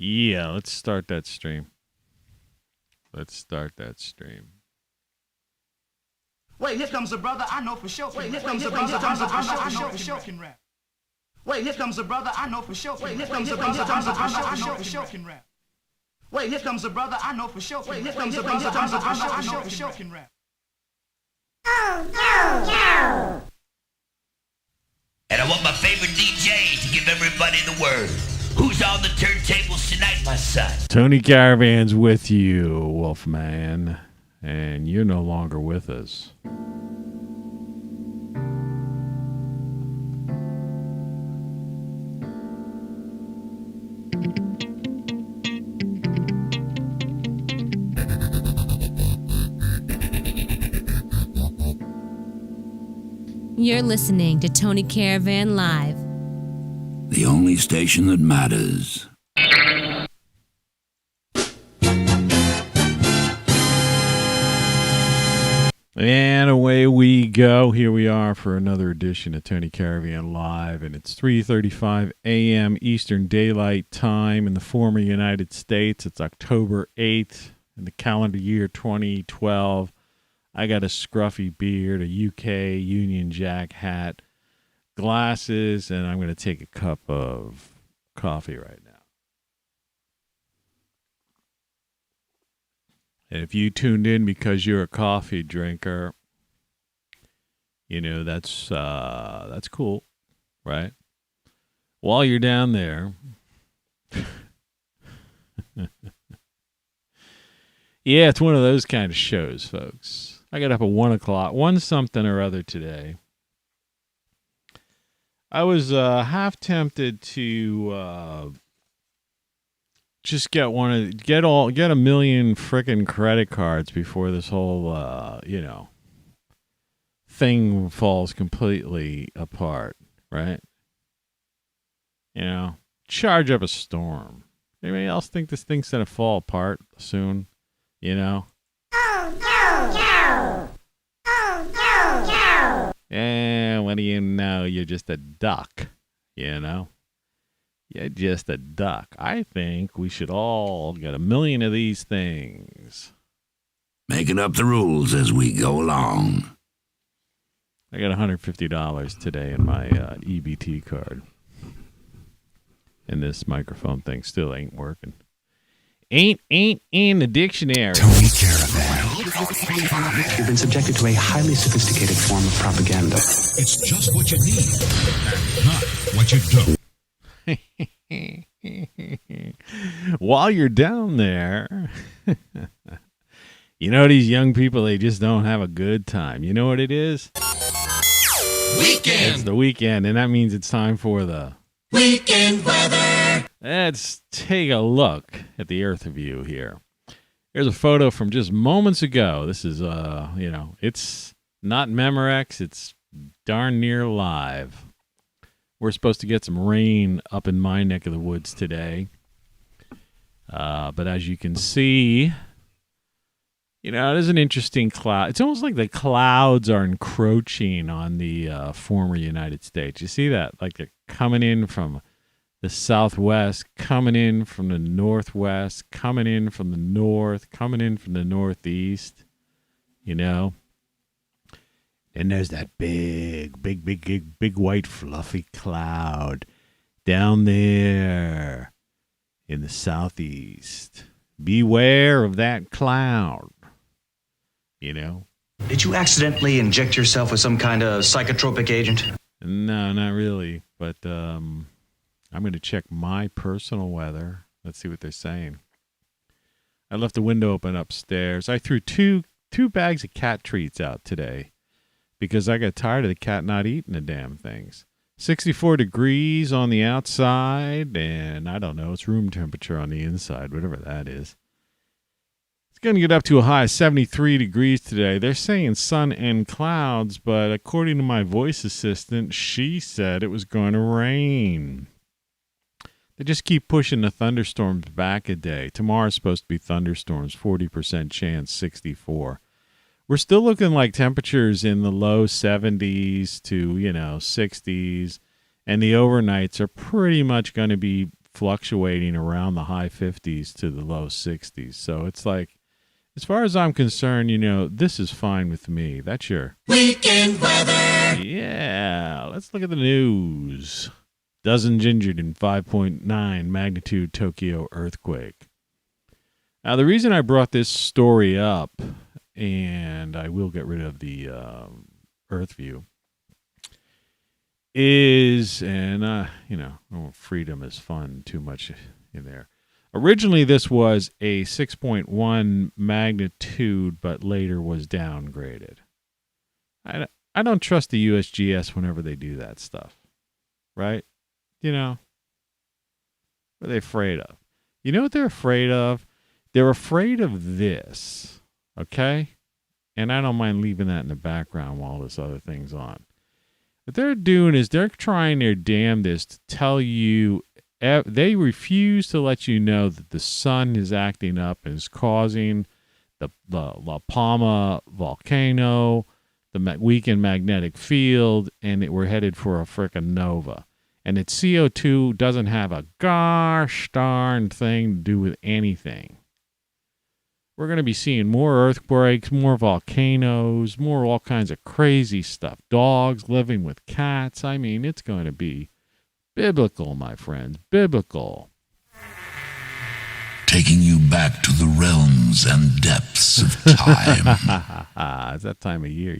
Yeah, let's start that stream. Wait, here comes a brother I know for sure. Wait, here comes a brother I know for sure can rap. Wait, here comes a brother I know for sure. Wait, here comes a brother I know for sure can rap. Wait, here comes a brother I know for sure. Wait, here comes a brother I know for sure can rap. Oh, no. And I want my favorite DJ to give everybody the word. Who's on the turntables tonight, my son? Tony Caravan's with you, Wolfman. And you're no longer with us. You're listening to Tony Caravan Live. The only station that matters. And away we go. Here we are for another edition of Tony Caravan Live, and it's 3:35 a.m. Eastern Daylight Time in the former United States. It's October 8th in the calendar year 2012. I got a scruffy beard, a UK Union Jack hat, glasses, and I'm going to take a cup of coffee right now. And if you tuned in because you're a coffee drinker, you know, that's cool, right? While you're down there, yeah, it's one of those kind of shows, folks. I got up at 1 o'clock, one something or other today. I was half tempted to just get get a million frickin' credit cards before this whole thing falls completely apart, right? You know, charge up a storm. Anybody else think this thing's gonna fall apart soon? You know? Oh, no. Oh, no. And what do you know? You're just a duck, you know? You're just a duck. I think we should all get a million of these things. Making up the rules as we go along. I got $150 today in my EBT card. And this microphone thing still ain't working. Ain't in the dictionary. Tony Caravan. You've been subjected to a highly sophisticated form of propaganda. It's just what you need, and not what you don't. While you're down there, you know, these young people, they just don't have a good time. You know what it is? Weekend. It's the weekend, and that means it's time for the Weekend weather. Let's take a look at the Earth view here. Here's a photo from just moments ago. This is, it's not Memorex. It's darn near live. We're supposed to get some rain up in my neck of the woods today. But as you can see, it is an interesting cloud. It's almost like the clouds are encroaching on the former United States. You see that? Like they're coming in from the southwest, coming in from the northwest, coming in from the north, coming in from the northeast, And there's that big white fluffy cloud down there in the southeast. Beware of that cloud, Did you accidentally inject yourself with some kind of psychotropic agent? No, not really, but I'm going to check my personal weather. Let's see what they're saying. I left the window open upstairs. I threw two bags of cat treats out today because I got tired of the cat not eating the damn things. 64 degrees on the outside, and I don't know, it's room temperature on the inside, whatever that is. It's going to get up to a high of 73 degrees today. They're saying sun and clouds, but according to my voice assistant, she said it was going to rain. They just keep pushing the thunderstorms back a day. Tomorrow's supposed to be thunderstorms, 40% chance, 64. We're still looking like temperatures in the low 70s to, 60s. And the overnights are pretty much going to be fluctuating around the high 50s to the low 60s. So it's like, as far as I'm concerned, this is fine with me. That's your Weekend weather. Yeah, let's look at the news. Dozens injured in 5.9 magnitude Tokyo earthquake. Now, the reason I brought this story up, and I will get rid of the Earth view, is, and, freedom is fun too much in there. Originally, this was a 6.1 magnitude, but later was downgraded. I don't trust the USGS whenever they do that stuff, right? What are they afraid of? You know what they're afraid of? They're afraid of this, okay? And I don't mind leaving that in the background while this other thing's on. What they're doing is they're trying their damnedest to tell you, they refuse to let you know that the sun is acting up and is causing the La Palma volcano, the weakened magnetic field, and we're headed for a frickin' nova. And its CO2 doesn't have a gosh darn thing to do with anything. We're going to be seeing more earthquakes, more volcanoes, more all kinds of crazy stuff. Dogs living with cats. I mean, it's going to be biblical, my friends. Biblical. Taking you back to the realms and depths of time. It's that time of year,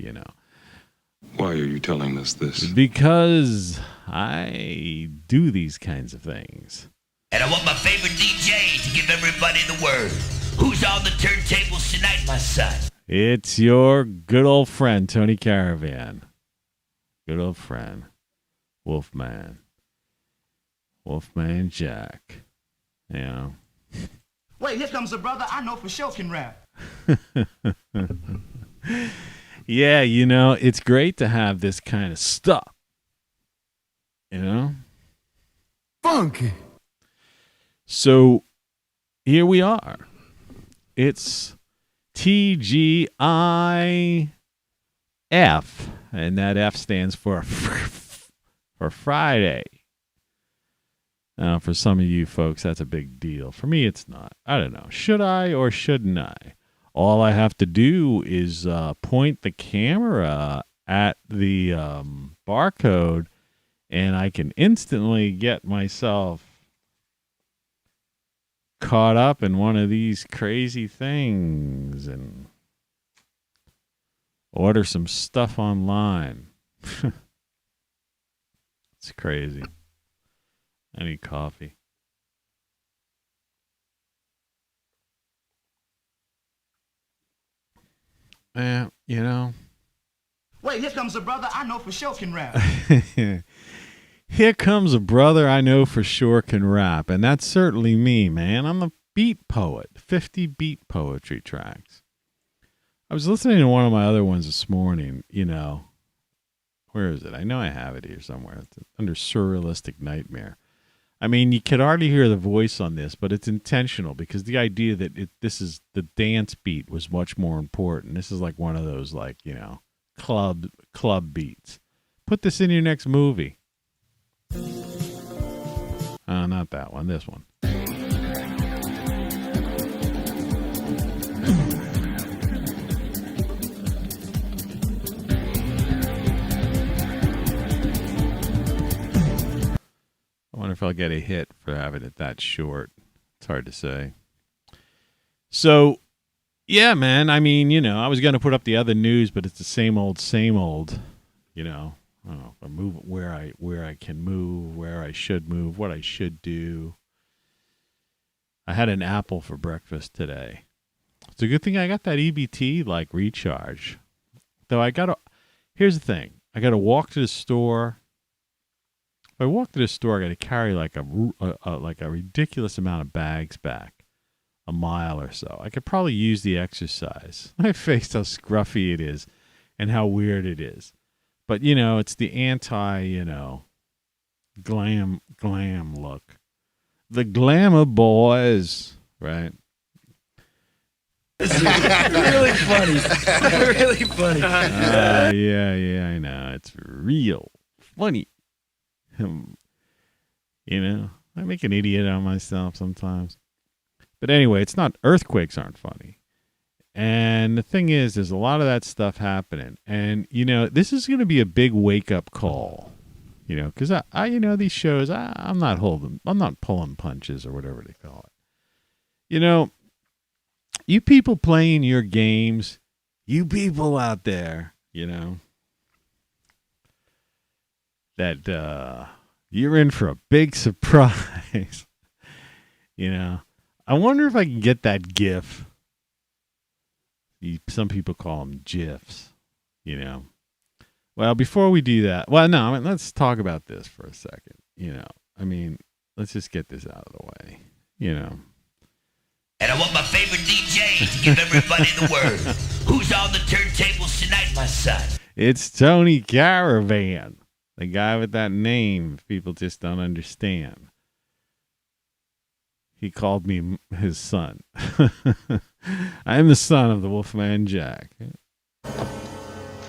Why are you telling us this? Because I do these kinds of things. And I want my favorite DJ to give everybody the word. Who's on the turntables tonight, my son? It's your good old friend, Tony Caravan. Good old friend. Wolfman Jack. Wait, here comes a brother I know for sure can rap. Yeah, it's great to have this kind of stuff. Funky. So here we are. It's TGIF, and that F stands for Friday. Now, for some of you folks, that's a big deal. For me, it's not. I don't know. Should I or shouldn't I? All I have to do is point the camera at the barcode, and I can instantly get myself caught up in one of these crazy things and order some stuff online. It's crazy. I need coffee. Wait, here comes a brother I know for sure can rap. Here comes a brother I know for sure can rap, and that's certainly me, man. I'm a beat poet, 50 beat poetry tracks. I was listening to one of my other ones this morning, Where is it? I know I have it here somewhere. It's under Surrealistic Nightmare. I mean, you could hardly hear the voice on this, but it's intentional because the idea that this is the dance beat was much more important. This is like one of those, club beats. Put this in your next movie. Not that one. This one. I wonder if I'll get a hit for having it that short. It's hard to say. So, yeah, man. I mean, I was going to put up the other news, but it's the same old. I move where I can move, where I should move, what I should do. I had an apple for breakfast today. It's a good thing I got that EBT recharge. Though here's the thing. I got to walk to the store. If I walk to the store, I got to carry a ridiculous amount of bags back, a mile or so. I could probably use the exercise. I faced how scruffy it is and how weird it is. But, it's the glam look. The glamour boys, right? Really funny. Really funny. Yeah, I know. It's real funny. I make an idiot out of myself sometimes. But anyway, it's not, earthquakes aren't funny. And the thing is, there's a lot of that stuff happening. And, you know, this is going to be a big wake-up call. You know, because I you know, these shows, I'm not pulling punches or whatever they call it. You know, you people playing your games, you people out there, you know, that you're in for a big surprise. You know, I wonder if I can get that GIF. Some people call them GIFs, you know. Well, before we do that, let's talk about this for a second. You know, I mean, let's just get this out of the way, you know. And I want my favorite DJ to give everybody the word. Who's on the turntables tonight, my son? It's Tony Caravan, the guy with that name people just don't understand. He called me his son. I am the son of the Wolfman Jack.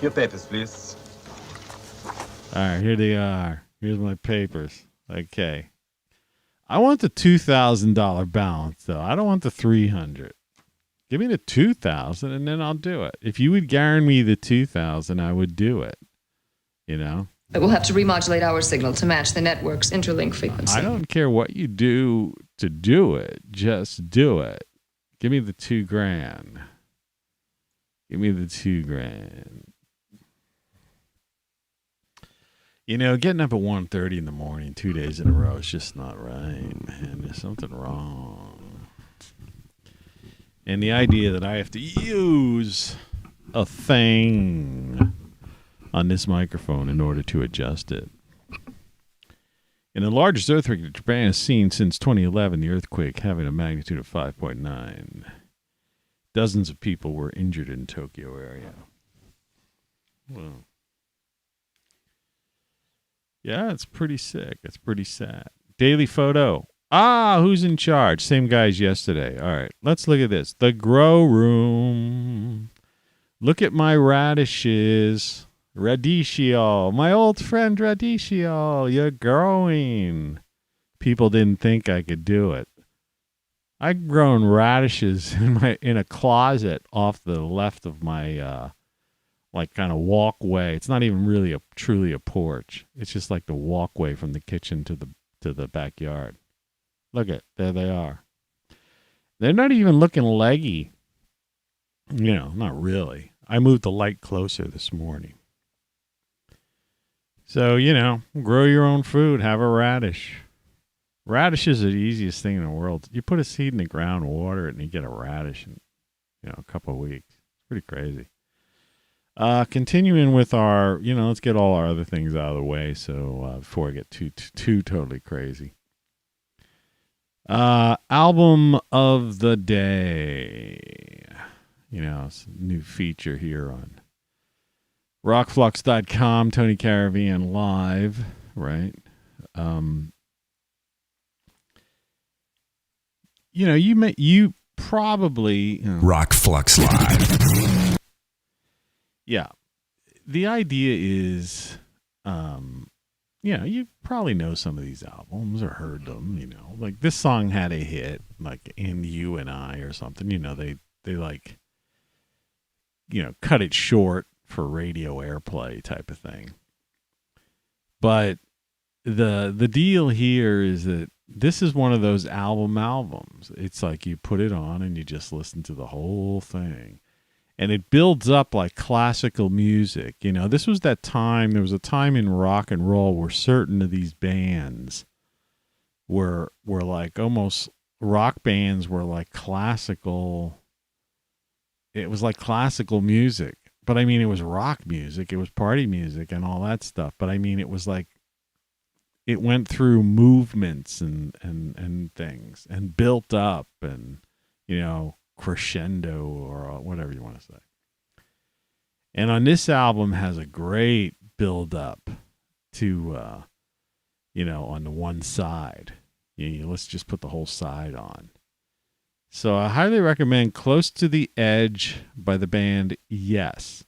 Your papers, please. All right, here they are. Here's my papers. Okay. I want the $2,000 balance, though. I don't want the $300. Give me the $2,000, and then I'll do it. If you would guarantee me the $2,000, I would do it. You know? We'll have to remodulate our signal to match the network's interlink frequency. I don't care what you do to do it. Just do it. Give me the $2,000. Give me the $2,000. You know, getting up at 1:30 in the morning 2 days in a row is just not right, man. There's something wrong. And the idea that I have to use a thing on this microphone in order to adjust it. In the largest earthquake that Japan has seen since 2011, the earthquake having a magnitude of 5.9. Dozens of people were injured in Tokyo area. Well, yeah, it's pretty sick. It's pretty sad. Daily photo. Who's in charge? Same guy as yesterday. All right, let's look at this. The grow room. Look at my radishes. Radicchio. My old friend Radicchio. You're growing. People didn't think I could do it. I've grown radishes in a closet off the left of my kind of walkway. It's not even really truly a porch. It's just like the walkway from the kitchen to the backyard. Look there they are. They're not even looking leggy. You know, not really. I moved the light closer this morning. So, you know, grow your own food. Have a radish. Radishes are the easiest thing in the world. You put a seed in the ground, water it, and you get a radish in, a couple of weeks. It's pretty crazy. Continuing with our, let's get all our other things out of the way. So before I get too totally crazy. Album of the day. It's a new feature here on ROCKFLUX.com, Tony Caravan Live, right? You probably ROCKFLUX Live. Yeah. The idea is, you probably know some of these albums or heard them, like this song had a hit, like In You and I or something, they like, cut it short for radio airplay type of thing. But the deal here is that this is one of those albums. It's like you put it on and you just listen to the whole thing. And it builds up like classical music. This was that time, there was a time in rock and roll where certain of these bands were like almost, rock bands were like classical. It was like classical music. But I mean, it was rock music. It was party music and all that stuff. But I mean, it was like, it went through movements and things and built up and, crescendo or whatever you want to say. And on this album has a great build up to, on the one side. Let's just put the whole side on. So I highly recommend Close to the Edge by the band Yes.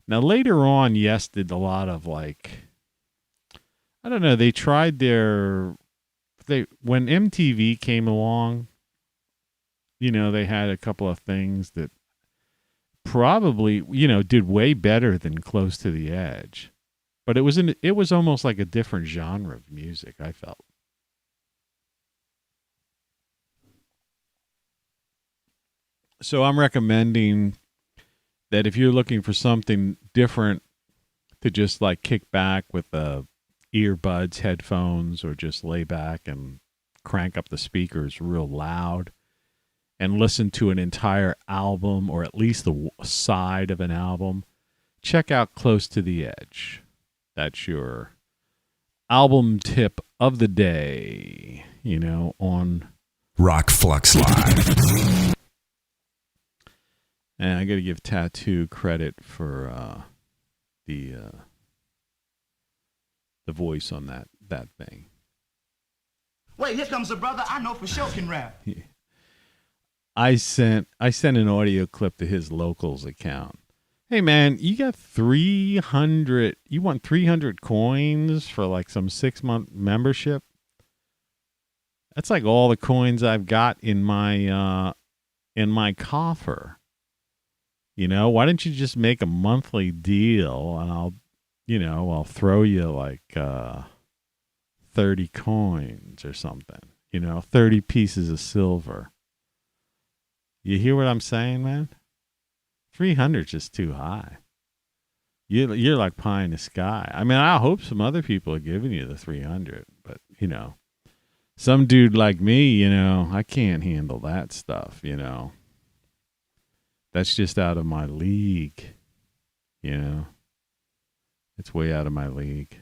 Now later on, Yes did a lot of like, I don't know, they tried their when MTV came along, you know, they had a couple of things that probably, you know, did way better than Close to the Edge. But it was almost like a different genre of music, I felt. So I'm recommending that if you're looking for something different to just like kick back with earbuds, headphones, or just lay back and crank up the speakers real loud and listen to an entire album, or at least the side of an album, check out Close to the Edge. That's your album tip of the day, you know, on ROCKFLUX Live. And I got to give Tattoo credit for the voice on that thing. Wait, here comes a brother I know for sure can rap. Yeah. I sent an audio clip to his Locals account. Hey man, you got 300. You want 300 coins for like some 6-month membership? That's like all the coins I've got in my coffer. You know, why don't you just make a monthly deal and I'll throw you like 30 coins or something. You know, 30 pieces of silver. You hear what I'm saying, man? 300 is just too high. You're like pie in the sky. I mean, I hope some other people are giving you the 300, but you know, some dude like me, you know, I can't handle that stuff. You know, that's just out of my league. You know, it's way out of my league,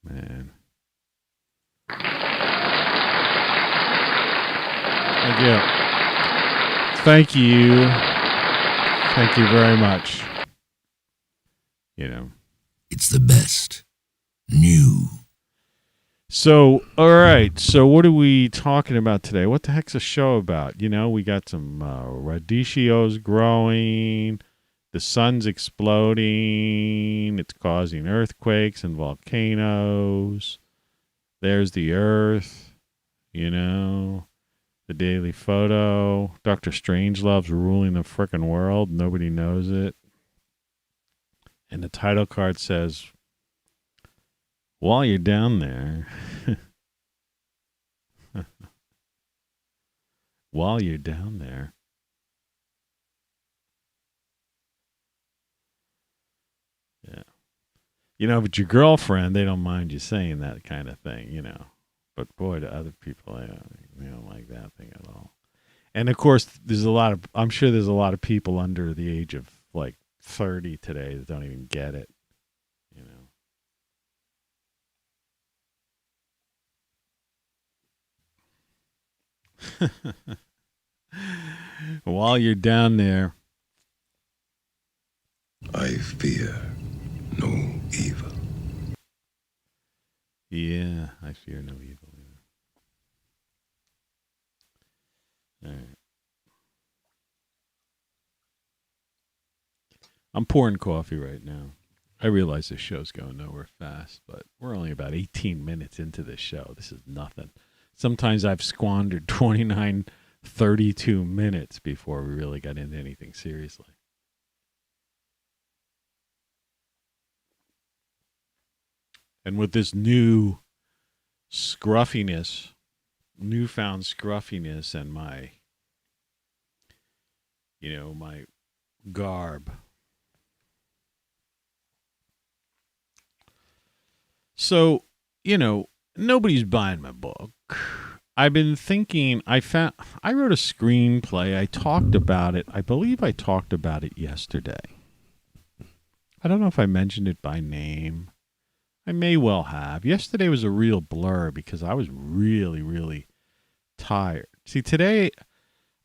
man. Thank you. Thank you. Thank you very much. You know. It's the best. New. So, all right. So, what are we talking about today? What the heck's the show about? You know, we got some radicchios growing. The sun's exploding. It's causing earthquakes and volcanoes. There's the earth, you know. The Daily Photo. Dr. Strangelove's ruling the frickin' world. Nobody knows it. And the title card says, while you're down there, while you're down there, yeah. You know, but your girlfriend, they don't mind you saying that kind of thing, you know. But boy, to other people, they don't like that thing at all. And of course, I'm sure there's a lot of people under the age of like 30 today that don't even get it, you know. While you're down there, I fear no evil. Yeah, I fear no evil. Yeah. All right. I'm pouring coffee right now. I realize this show's going nowhere fast, but we're only about 18 minutes into this show. This is nothing. Sometimes I've squandered 29, 32 minutes before we really got into anything seriously. And with this newfound scruffiness and my garb. So, nobody's buying my book. I've been thinking, I wrote a screenplay. I talked about it. I believe I talked about it yesterday. I don't know if I mentioned it by name. I may well have. Yesterday was a real blur because I was really, really tired. See, today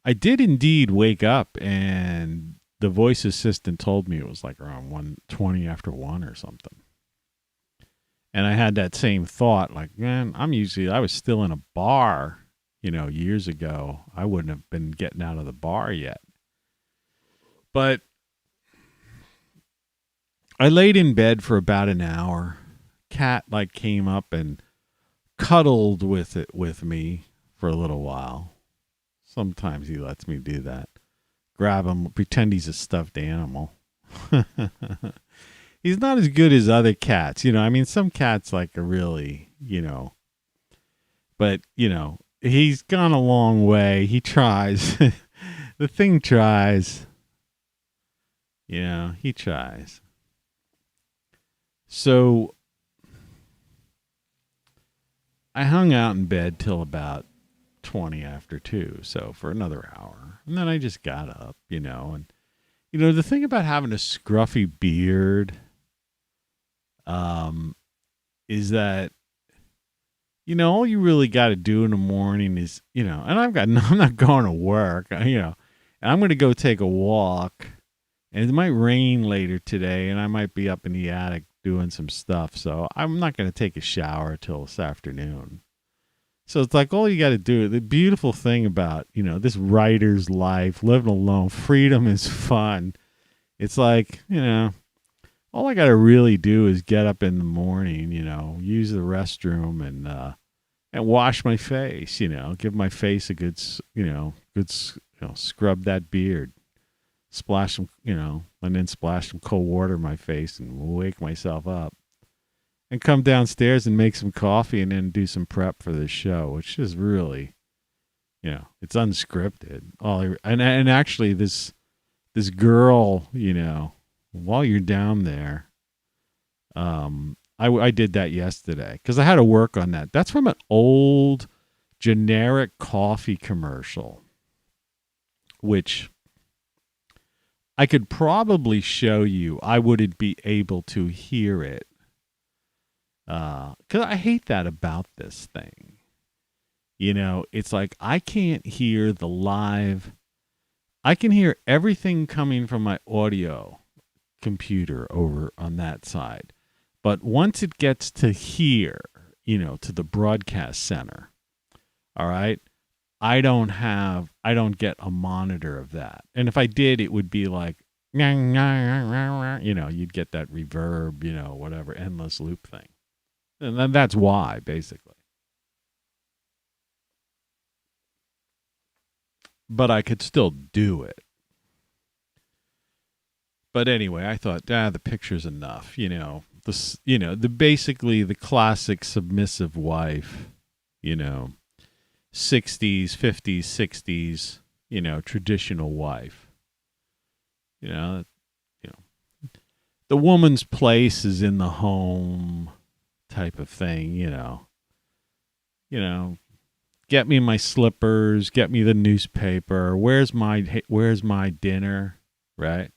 I did indeed wake up and the voice assistant told me it was like around 1:20 after 1 or something. And I had that same thought, like, man, I was still in a bar, years ago. I wouldn't have been getting out of the bar yet. But I laid in bed for about an hour. Cat came up and cuddled with me for a little while. Sometimes he lets me do that. Grab him, pretend he's a stuffed animal. He's not as good as other cats, you know. I mean, some cats like are really, you know, but you know, he's gone a long way. He tries. The thing tries. You know, he tries. So I hung out in bed till about 20 after 2, so for another hour. And then I just got up, you know, and you know, the thing about having a scruffy beard is that, you know, all you really got to do in the morning is, you know, and I'm not going to work, you know, and I'm going to go take a walk, and it might rain later today, and I might be up in the attic doing some stuff, so I'm not going to take a shower till this afternoon. So it's like all you got to do, the beautiful thing about, you know, this writer's life, living alone, freedom is fun. It's like, you know, all I got to really do is get up in the morning, you know, use the restroom and wash my face, you know, give my face a good scrub that beard, splash some, you know, and then splash some cold water in my face and wake myself up and come downstairs and make some coffee and then do some prep for the show, which is really, you know, it's unscripted. And actually this girl, you know, while you're down there, I did that yesterday because I had to work on that. That's from an old generic coffee commercial, which I could probably show you. I wouldn't be able to hear it because I hate that about this thing. You know, it's like I can't hear the live. I can hear everything coming from my audio computer over on that side. But once it gets to here, you know, to the broadcast center, all right, I don't get a monitor of that. And if I did, it would be like, you know, you'd get that reverb, you know, whatever, endless loop thing. And then that's why, basically. But I could still do it. But anyway, I thought, the picture's enough, you know. Basically the classic submissive wife, you know, 60s, 50s, 60s, you know, traditional wife. You know, the woman's place is in the home type of thing, you know. You know, get me my slippers, get me the newspaper, where's my dinner, right?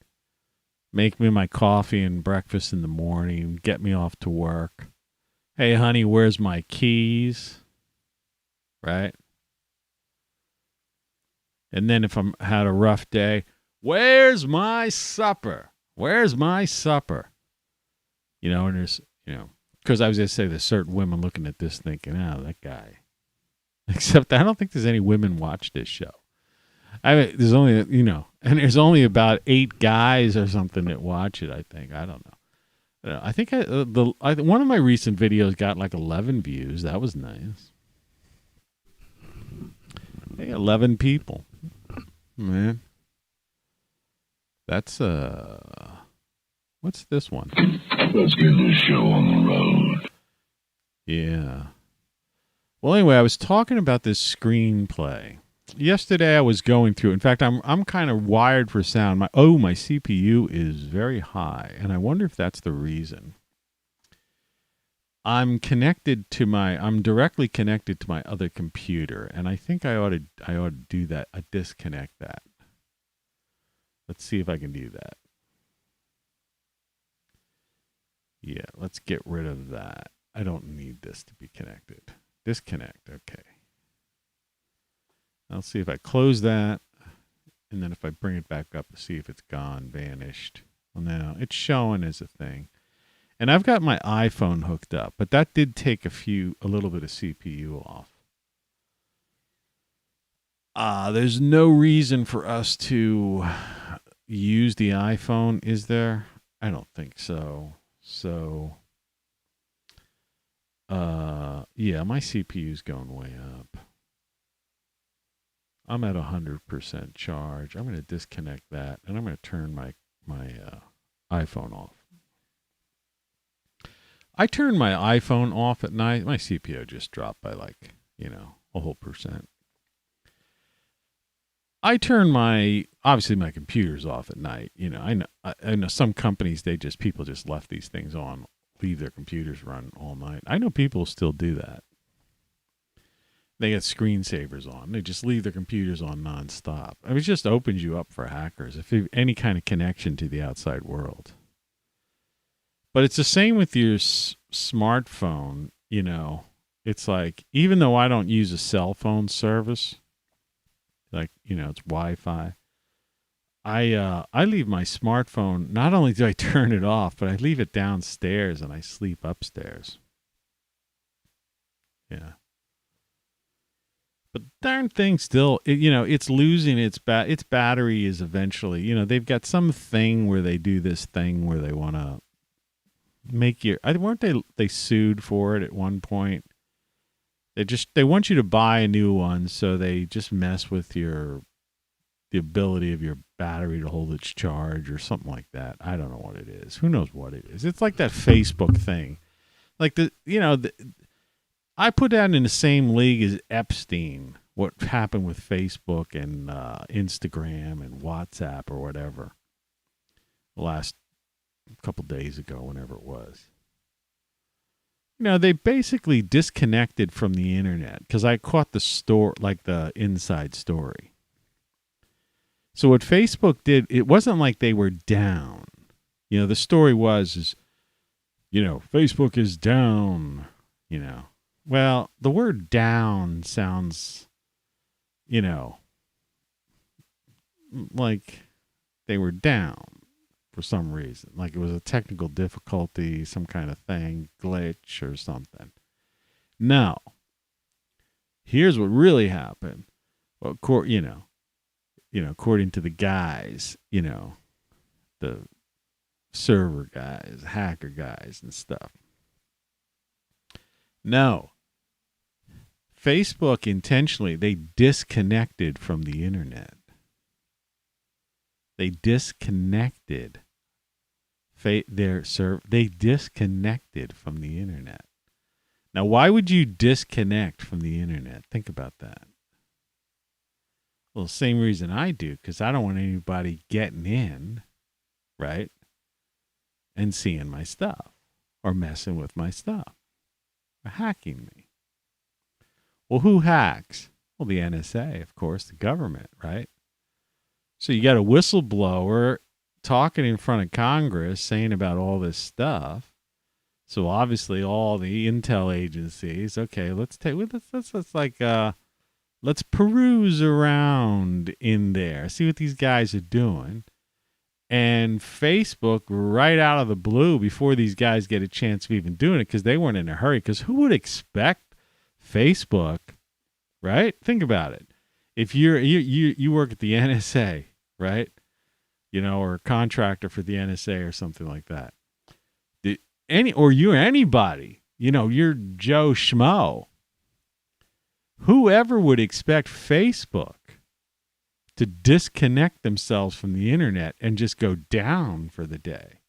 Make me my coffee and breakfast in the morning, get me off to work. Hey, honey, where's my keys? Right? And then if I'm had a rough day, where's my supper? Where's my supper? You know, and there's, you know, because I was going to say there's certain women looking at this thinking, oh, that guy. Except I don't think there's any women watch this show. I mean, there's only, you know, and there's only about 8 guys or something that watch it, I think. I don't know. I think one of my recent videos got like 11 views. That was nice. Hey, 11 people. Man. That's, what's this one? Let's get this show on the road. Yeah. Well, anyway, I was talking about this screenplay. Yesterday I was going through. In fact, I'm kind of wired for sound. My CPU is very high, and I wonder if that's the reason. I'm directly connected to my other computer, and I think I ought to do that. I disconnect that. Let's see if I can do that. Yeah, let's get rid of that. I don't need this to be connected. Disconnect. Okay. I'll see if I close that, and then if I bring it back up to see if it's gone, vanished. Well, now it's showing as a thing. And I've got my iPhone hooked up, but that did take a little bit of CPU off. There's no reason for us to use the iPhone, is there? I don't think so. So Yeah, my CPU's going way up. I'm at 100% charge. I'm going to disconnect that, and I'm going to turn my iPhone off. I turn my iPhone off at night. My CPU just dropped by like, a whole percent. I turn obviously my computer's off at night. I know some companies, people just left these things on, leave their computers run all night. I know people still do that. They get screensavers on. They just leave their computers on nonstop. I mean, it just opens you up for hackers if you have any kind of connection to the outside world. But it's the same with your smartphone. It's like, even though I don't use a cell phone service, like, it's Wi-Fi, I leave my smartphone, not only do I turn it off, but I leave it downstairs and I sleep upstairs. Yeah. But darn thing still, it's losing its battery is eventually, they've got some thing where they do this thing where they want to make weren't they sued for it at one point? They want you to buy a new one, so they just mess with the ability of your battery to hold its charge or something like that. I don't know what it is. Who knows what it is? It's like that Facebook thing. Like I put that in the same league as Epstein, what happened with Facebook and Instagram and WhatsApp or whatever the last couple days ago, whenever it was. They basically disconnected from the internet because I caught the inside story. So what Facebook did, it wasn't like they were down. The story was Facebook is down, Well, the word down sounds, like they were down for some reason. Like it was a technical difficulty, some kind of thing, glitch or something. No. Here's what really happened. Well, according to the guys, the server guys, hacker guys and stuff. No. Facebook intentionally, they disconnected from the internet. They disconnected they disconnected from the internet. Now, why would you disconnect from the internet? Think about that. Well, same reason I do, because I don't want anybody getting in, right, and seeing my stuff or messing with my stuff or hacking me. Well, who hacks? Well, the NSA, of course, the government, right? So you got a whistleblower talking in front of Congress saying about all this stuff. So obviously all the intel agencies, okay, let's peruse around in there, see what these guys are doing. And Facebook, right out of the blue, before these guys get a chance of even doing it, because they weren't in a hurry, because who would expect Facebook, right? Think about it. If you work at the NSA, right? Or a contractor for the NSA or something like that. You're anybody, you're Joe Schmo. Whoever would expect Facebook to disconnect themselves from the internet and just go down for the day?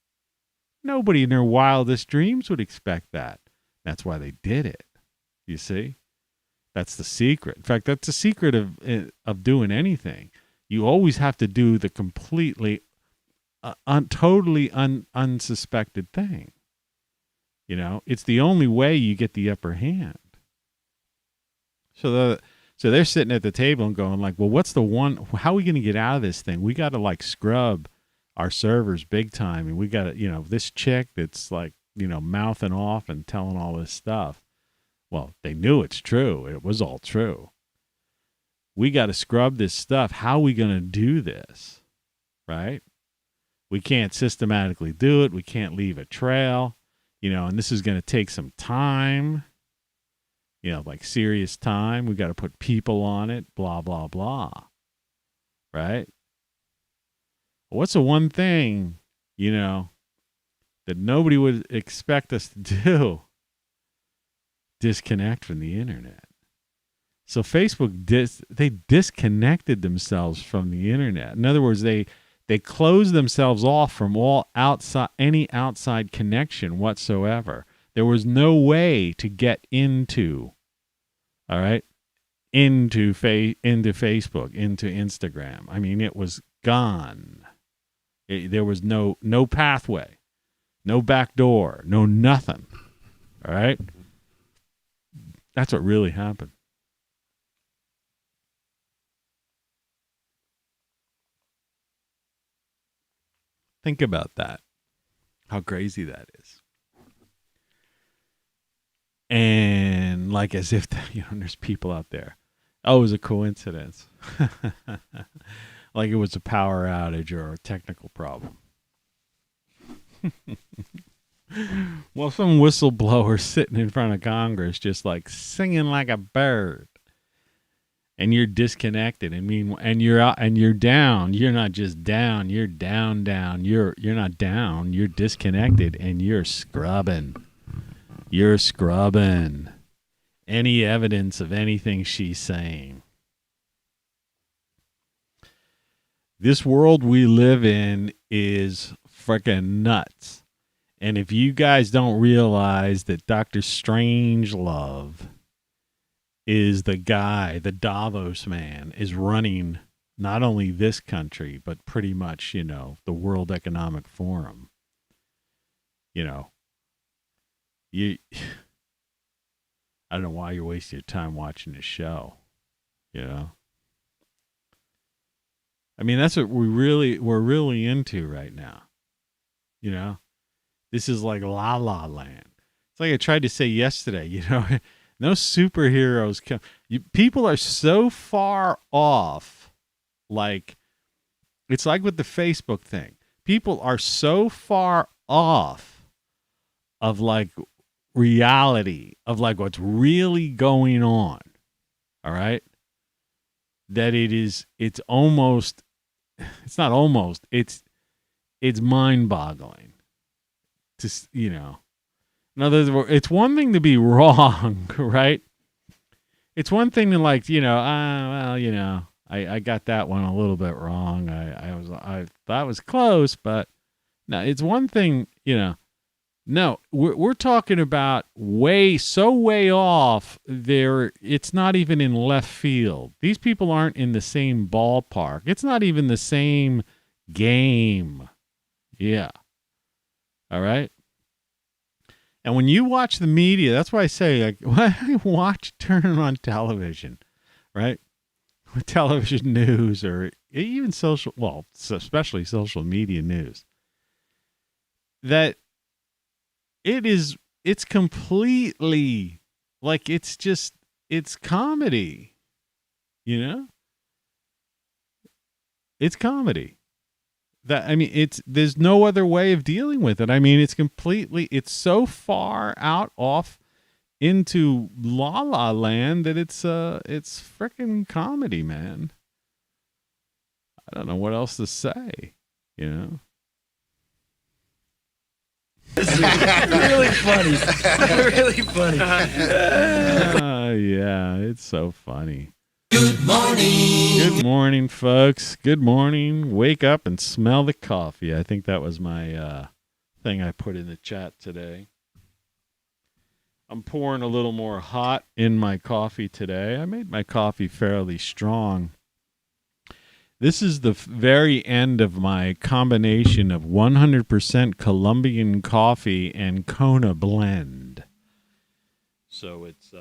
Nobody in their wildest dreams would expect that. That's why they did it. You see? That's the secret. In fact, that's the secret of doing anything. You always have to do the completely, totally unsuspected thing. It's the only way you get the upper hand. So they're sitting at the table and going like, well, how are we going to get out of this thing? We got to scrub our servers big time. And we got to, this chick that's mouthing off and telling all this stuff. Well, they knew it's true. It was all true. We got to scrub this stuff. How are we going to do this? Right? We can't systematically do it. We can't leave a trail, and this is going to take some time, serious time. We got to put people on it, blah, blah, blah. Right? What's the one thing, that nobody would expect us to do? disconnect from the internet. So Facebook, they disconnected themselves from the internet. In other words, they closed themselves off from any outside connection whatsoever. There was no way to get into, all right, into Facebook, into Instagram. I mean, it was gone. There was no pathway, no back door, no nothing. All right? That's what really happened. Think about that. How crazy that is. And like as if, there's people out there. Oh, it was a coincidence. Like it was a power outage or a technical problem. Well, some whistleblower sitting in front of Congress just like singing like a bird. And you're disconnected. And you're out and you're down. You're not just down, you're down. You're not down, you're disconnected and you're scrubbing. You're scrubbing any evidence of anything she's saying. This world we live in is freaking nuts. And if you guys don't realize that Dr. Strangelove is the guy, the Davos man, is running not only this country, but pretty much, the World Economic Forum. I don't know why you're wasting your time watching this show. I mean, that's what we're really into right now. This is like La La Land. It's like I tried to say yesterday, no superheroes come. People are so far off. Like, it's like with the Facebook thing. People are so far off of like reality, of like what's really going on. All right. That it's mind-boggling. In other words, it's one thing to be wrong, right? It's one thing to like, I got that one a little bit wrong. I thought it was close, but no, it's one thing, No, we're talking about way off there. It's not even in left field. These people aren't in the same ballpark. It's not even the same game. Yeah. All right. And when you watch the media, that's why I say, like, when I turn on television, right? With television news or even especially social media news, that it's completely like, it's comedy, It's comedy. There's no other way of dealing with it. I mean, it's so far out off into La La Land that it's freaking comedy, man. I don't know what else to say, Really funny. Really funny. Yeah, it's so funny. Good morning. Good morning, folks. Good morning. Wake up and smell the coffee. I think that was my thing I put in the chat today. I'm pouring a little more hot in my coffee today. I made my coffee fairly strong. This is the very end of my combination of 100% Colombian coffee and Kona blend. So it's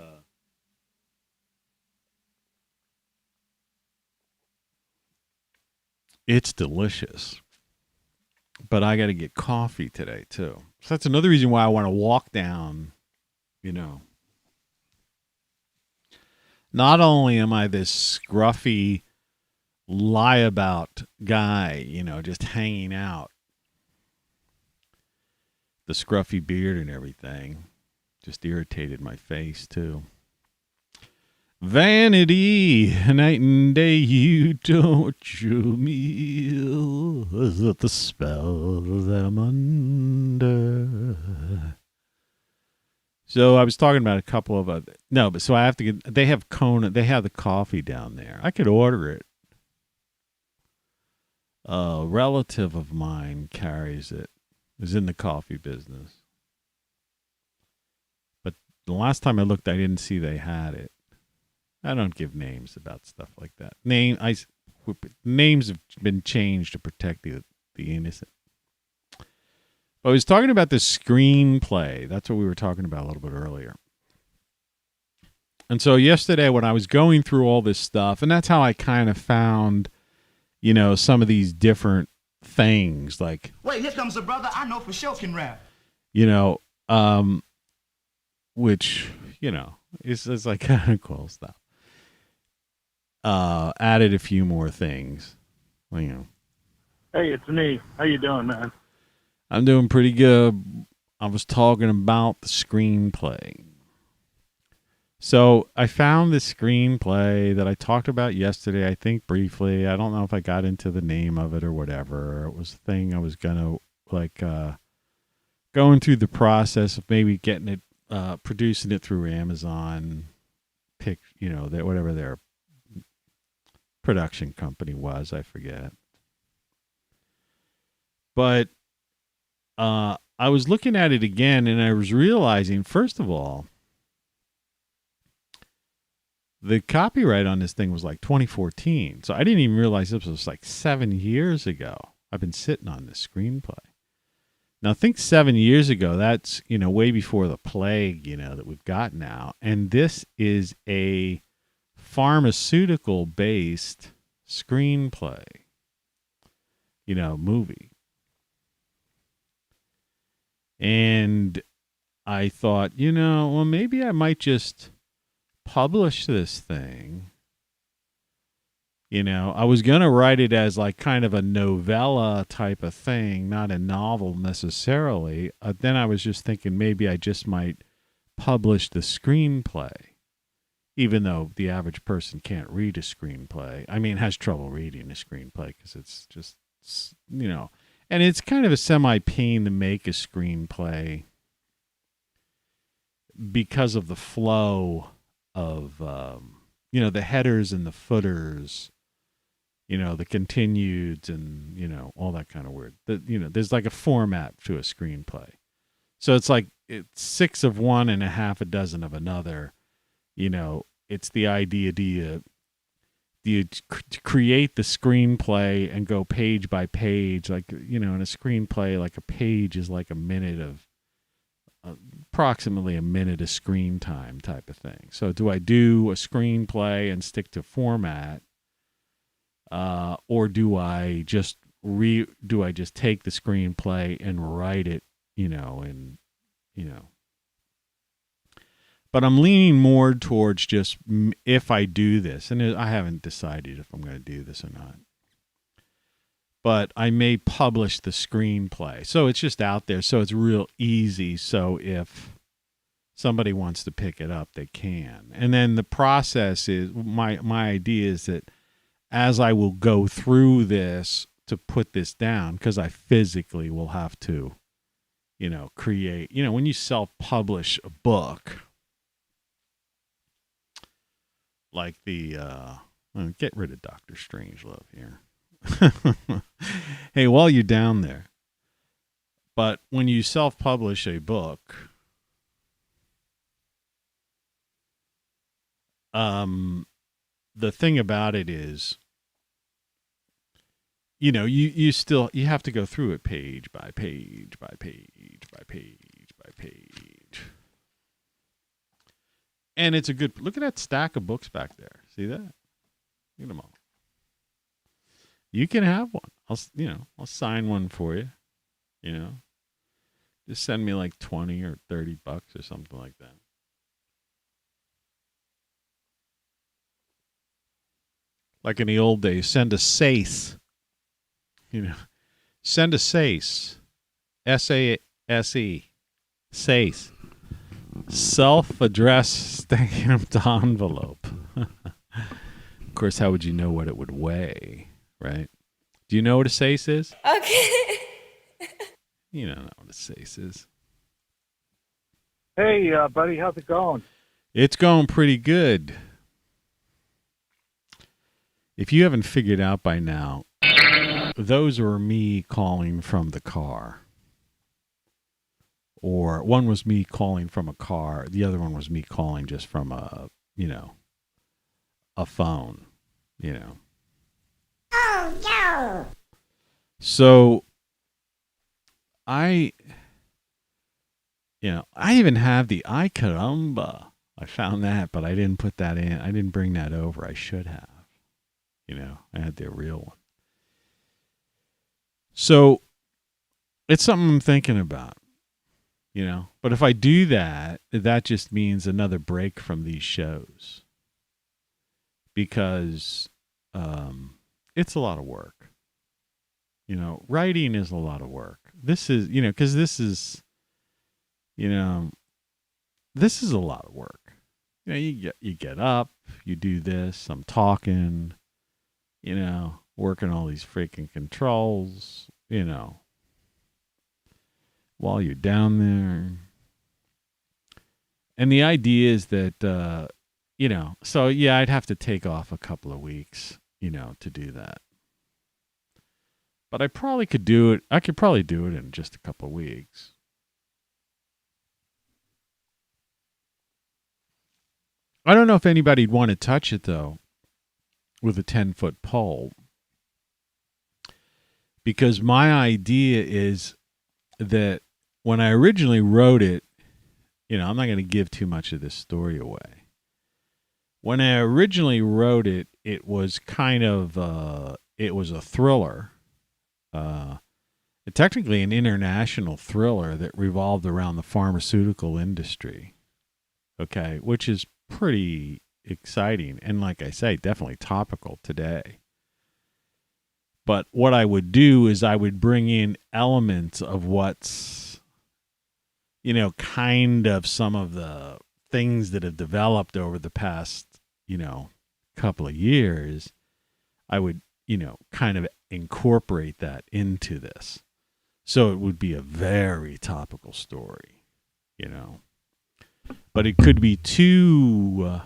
delicious. But I got to get coffee today, too. So that's another reason why I want to walk down, Not only am I this scruffy lie-about guy, just hanging out. The scruffy beard and everything just irritated my face, too. Vanity, night and day, you torture me. Is it the spell that I'm under? So I was talking about a couple of other. No, but so I have to get. They have Kona. They have the coffee down there. I could order it. A relative of mine carries it. Is in the coffee business. But the last time I looked, I didn't see they had it. I don't give names about stuff like that. Names have been changed to protect the innocent. I was talking about the screenplay. That's what we were talking about a little bit earlier. And so yesterday when I was going through all this stuff, and that's how I kind of found, some of these different things. Like, wait, here comes a brother I know for sure can rap. Which, is like kind of cool stuff. Added a few more things. Hey, it's me. How you doing, man? I'm doing pretty good. I was talking about the screenplay. So I found this screenplay that I talked about yesterday, I think briefly. I don't know if I got into the name of it or whatever. It was a thing I was going to, going through the process of maybe getting it, producing it through Amazon, whatever their production company was, I forget. But I was looking at it again, and I was realizing, first of all, the copyright on this thing was like 2014. So I didn't even realize this was like 7 years ago. I've been sitting on this screenplay. Now, think 7 years ago, that's, way before the plague, that we've got now. And this is a pharmaceutical-based screenplay, movie. And I thought, well, maybe I might just publish this thing. I was going to write it as like kind of a novella type of thing, not a novel necessarily. Then I was just thinking maybe I just might publish the screenplay, even though the average person can't read a screenplay. I mean, has trouble reading a screenplay because it's just, and it's kind of a semi-pain to make a screenplay because of the flow of, the headers and the footers, the continueds and, all that kind of weird. There's like a format to a screenplay. So it's like it's 6 of one and a half a dozen of another. It's the idea, do you create the screenplay and go page by page? Like, in a screenplay, like a page is like approximately a minute of screen time type of thing. So do I do a screenplay and stick to format? Or do I just take the screenplay and write it, But I'm leaning more towards just if I do this, and I haven't decided if I'm going to do this or not. But I may publish the screenplay. So it's just out there. So it's real easy. So if somebody wants to pick it up, they can. And then the process is, my idea is that as I will go through this to put this down, because I physically will have to, create, when you self-publish a book, like get rid of Dr. Strangelove here. Hey, while you're down there, but when you self-publish a book, the thing about it is, you have to go through it page by page by page by page by page. And it's a good, look at that stack of books back there. See that? Look at them all. You can have one. I'll sign one for you. Just send me like 20 or 30 bucks or something like that. Like in the old days, send a SACE. Send a SACE. SASE. SACE. Self-addressed stamped envelope. Of course, how would you know what it would weigh, right? Do you know what a SACE is? Okay. You don't know what a SACE is. Hey, buddy, how's it going? It's going pretty good. If you haven't figured out by now, those were me calling from the car. Or one was me calling from a car. The other one was me calling just from a phone, Oh, no. So I even have the Ay Caramba. I found that, but I didn't put that in. I didn't bring that over. I should have. I had the real one. So it's something I'm thinking about, But if I do that, that just means another break from these shows. Because it's a lot of work. Writing is a lot of work. This is, because this is a lot of work. You get up, you do this, I'm talking, working all these freaking controls, while you're down there. And the idea is that, so yeah, I'd have to take off a couple of weeks, to do that. But I probably could do it. I could probably do it in just a couple of weeks. I don't know if anybody'd want to touch it, though, with a 10-foot pole. Because my idea is that when I originally wrote it, I'm not going to give too much of this story away. When I originally wrote it, it was kind of, it was a thriller. Technically an international thriller that revolved around the pharmaceutical industry. Okay, which is pretty exciting. And like I say, definitely topical today. But what I would do is I would bring in elements of what's, kind of some of the things that have developed over the past, couple of years. I would, kind of incorporate that into this. So it would be a very topical story, But it could be too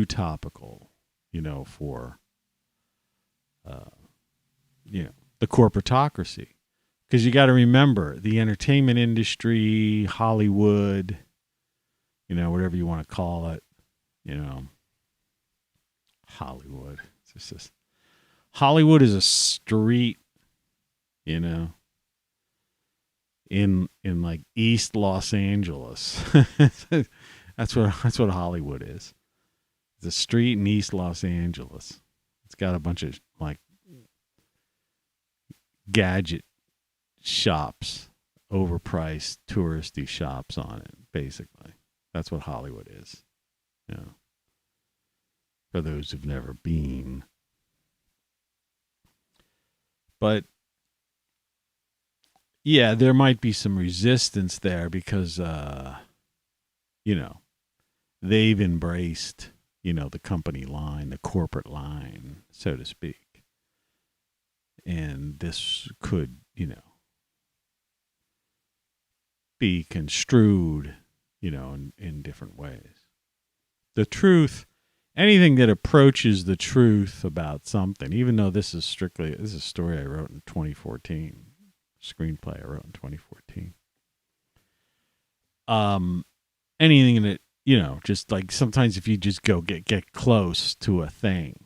topical, for, the corporatocracy. Because you got to remember, the entertainment industry, Hollywood, whatever you want to call it, Hollywood. It's just, Hollywood is a street, in like East Los Angeles. That's what Hollywood is. It's a street in East Los Angeles. It's got a bunch of like gadget shops, overpriced touristy shops on it, basically. That's what Hollywood is. For those who've never been. But yeah, there might be some resistance there because they've embraced, the company line, the corporate line, so to speak. And this could, be construed, in different ways. The truth, anything that approaches the truth about something, even though this is a story I wrote in 2014, screenplay I wrote in 2014. Anything that, just like sometimes if you just go get close to a thing,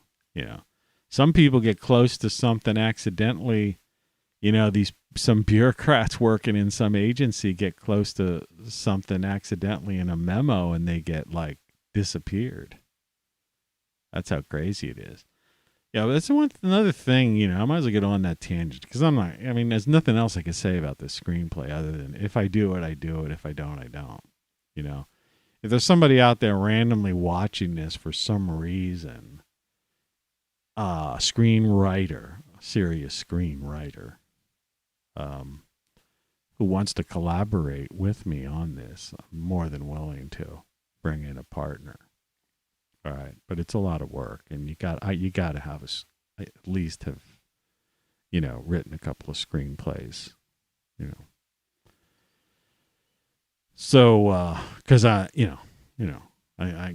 some people get close to something accidentally. Some bureaucrats working in some agency get close to something accidentally in a memo and they get like disappeared. That's how crazy it is. Yeah, that's another thing, I might as well get on that tangent because there's nothing else I can say about this screenplay other than if I do it, I do it. If I don't, I don't. If there's somebody out there randomly watching this for some reason, a serious screenwriter, who wants to collaborate with me on this, I'm more than willing to bring in a partner. All right, but it's a lot of work, and you got to have at least have, written a couple of screenplays, So, because I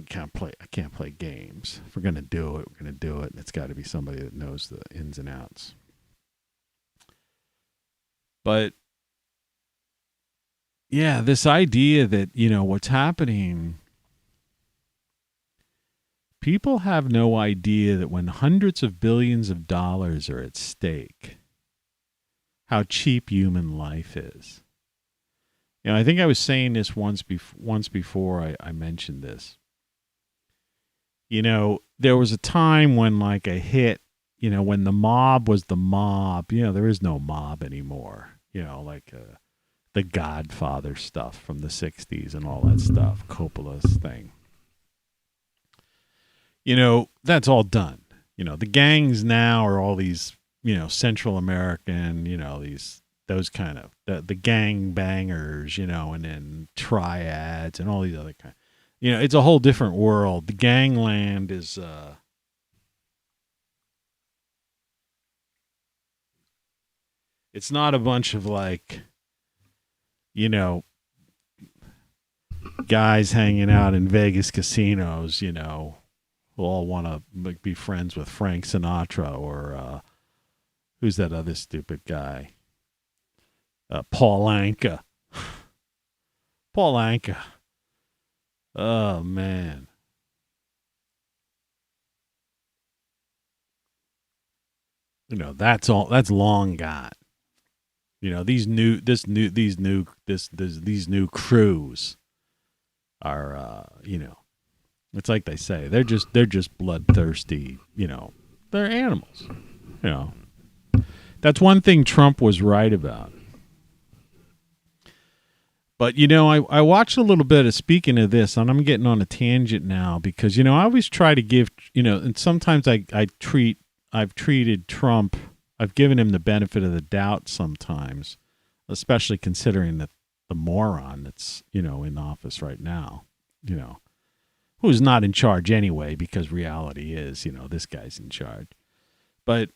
can't play games. If we're gonna do it, we're gonna do it, and it's got to be somebody that knows the ins and outs. But yeah, this idea that what's happening. People have no idea that when hundreds of billions of dollars are at stake, how cheap human life is. I think I was saying this once before I mentioned this. There was a time when like a hit, when the mob was the mob, there is no mob anymore. Like the Godfather stuff from the 60s and all that stuff, Coppola's thing. That's all done. The gangs now are all these, Central American, those kind of, the gang bangers, and then triads and all these other kind. It's a whole different world. The gangland is, it's not a bunch of like, guys hanging out in Vegas casinos, who all want to be friends with Frank Sinatra or who's that other stupid guy? Paul Anka. Paul Anka. Oh, man. That's long gone. These new crews are, it's like they say, they're just bloodthirsty, they're animals, That's one thing Trump was right about. But, I watched a little bit of, speaking of this, and I'm getting on a tangent now because, I always try to give, and sometimes I've treated Trump, I've given him the benefit of the doubt sometimes, especially considering the moron that's, in office right now, who's not in charge anyway, because reality is, this guy's in charge. But,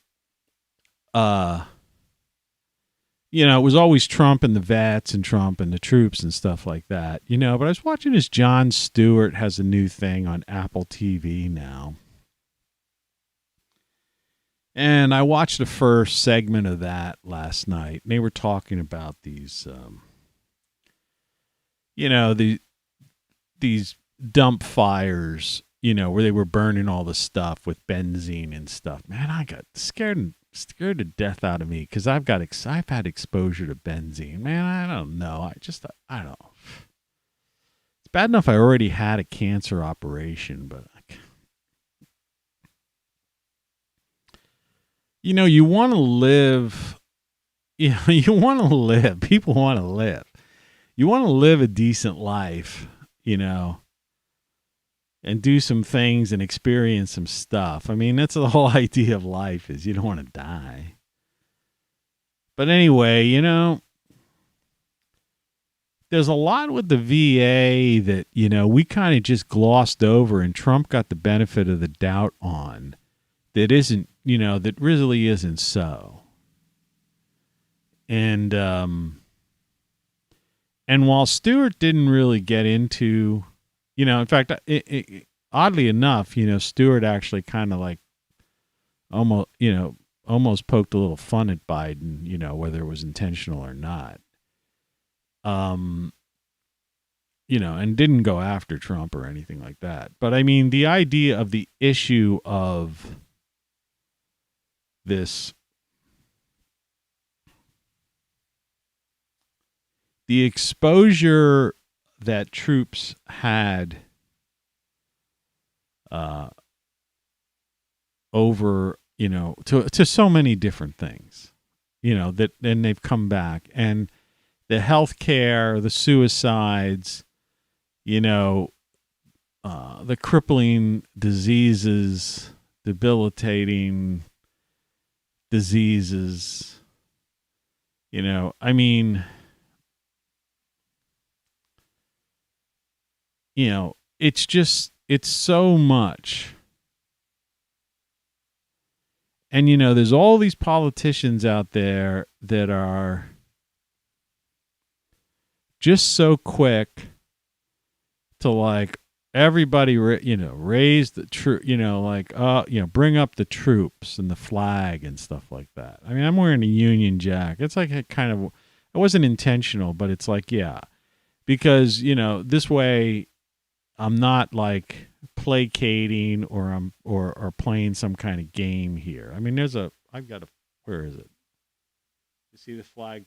it was always Trump and the vets and Trump and the troops and stuff like that, but I was watching this Jon Stewart has a new thing on Apple TV now. And I watched the first segment of that last night. And they were talking about these, these dump fires, where they were burning all the stuff with benzene and stuff. Man, I got scared to death out of me because I've had exposure to benzene. Man, I don't know. I don't know. It's bad enough I already had a cancer operation, but you want to live. You want to live. People want to live. You want to live a decent life, and do some things and experience some stuff. I mean, that's the whole idea of life is you don't want to die. But anyway, there's a lot with the VA that, we kind of just glossed over and Trump got the benefit of the doubt on that isn't, that really isn't so. And while Stewart didn't really get into, in fact, oddly enough, Stewart actually kind of like almost poked a little fun at Biden, whether it was intentional or not. And didn't go after Trump or anything like that. But I mean, the idea of the issue of this, the exposure that troops had over, to so many different things, that then they've come back, and the health care, the suicides, the crippling diseases, debilitating diseases, I mean, it's so much. And, there's all these politicians out there that are just so quick to like everybody, raise the bring up the troops and the flag and stuff like that. I mean, I'm wearing a Union Jack. It's like it wasn't intentional, but it's like, yeah, because, this way I'm not like placating or playing some kind of game here. I mean, where is it? You see the flag?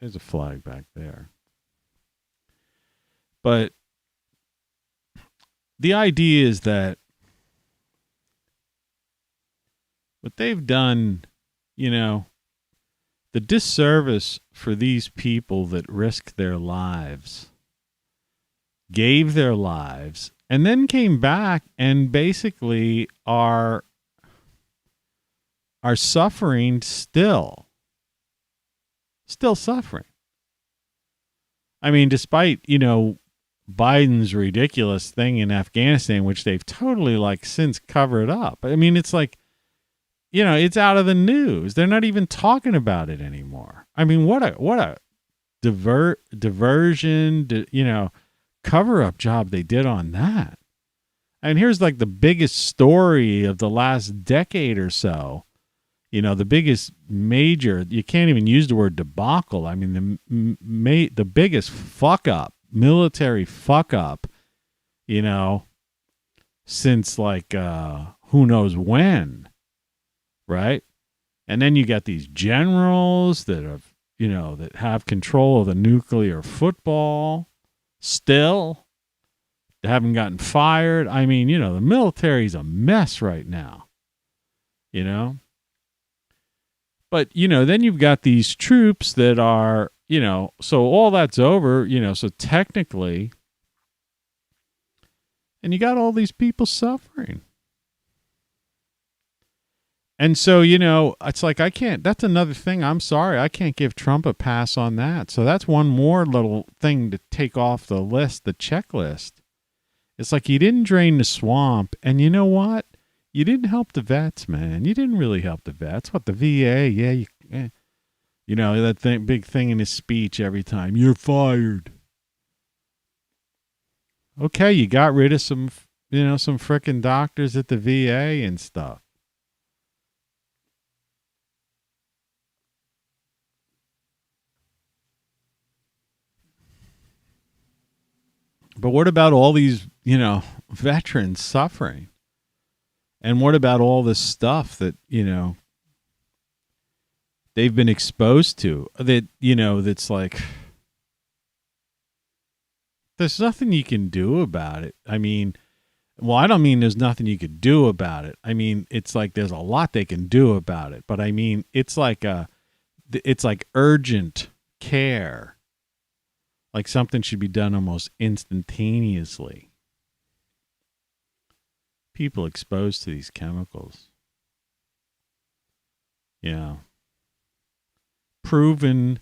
There's a flag back there. But the idea is that what they've done, the disservice for these people that risk their lives, gave their lives, and then came back and basically are suffering still suffering. I mean, despite, Biden's ridiculous thing in Afghanistan, which they've totally since covered up. I mean, it's like, it's out of the news. They're not even talking about it anymore. I mean, what a diversion, cover up job they did on that. And here's like the biggest story of the last decade or so. The biggest major, you can't even use the word debacle. I mean, the biggest fuck up, military fuck up, since who knows when, right? And then you got these generals that have control of the nuclear football still. They haven't gotten fired. I mean, the military's a mess right now, But, then you've got these troops that are, so all that's over, so technically, and you got all these people suffering. And so, it's like, that's another thing. I'm sorry, I can't give Trump a pass on that. So that's one more little thing to take off the list, the checklist. It's like, you didn't drain the swamp, and you know what? You didn't help the vets, man. You didn't really help the vets. What, the VA? Yeah, that big thing in his speech every time. You're fired. Okay, you got rid of some frickin' doctors at the VA and stuff. But what about all these, veterans suffering? And what about all this stuff that, they've been exposed to that, that's like, there's nothing you can do about it. I mean, well, I don't mean there's nothing you could do about it. I mean, it's like there's a lot they can do about it. But I mean, it's like urgent care. Like something should be done almost instantaneously. People exposed to these chemicals. Yeah. Proven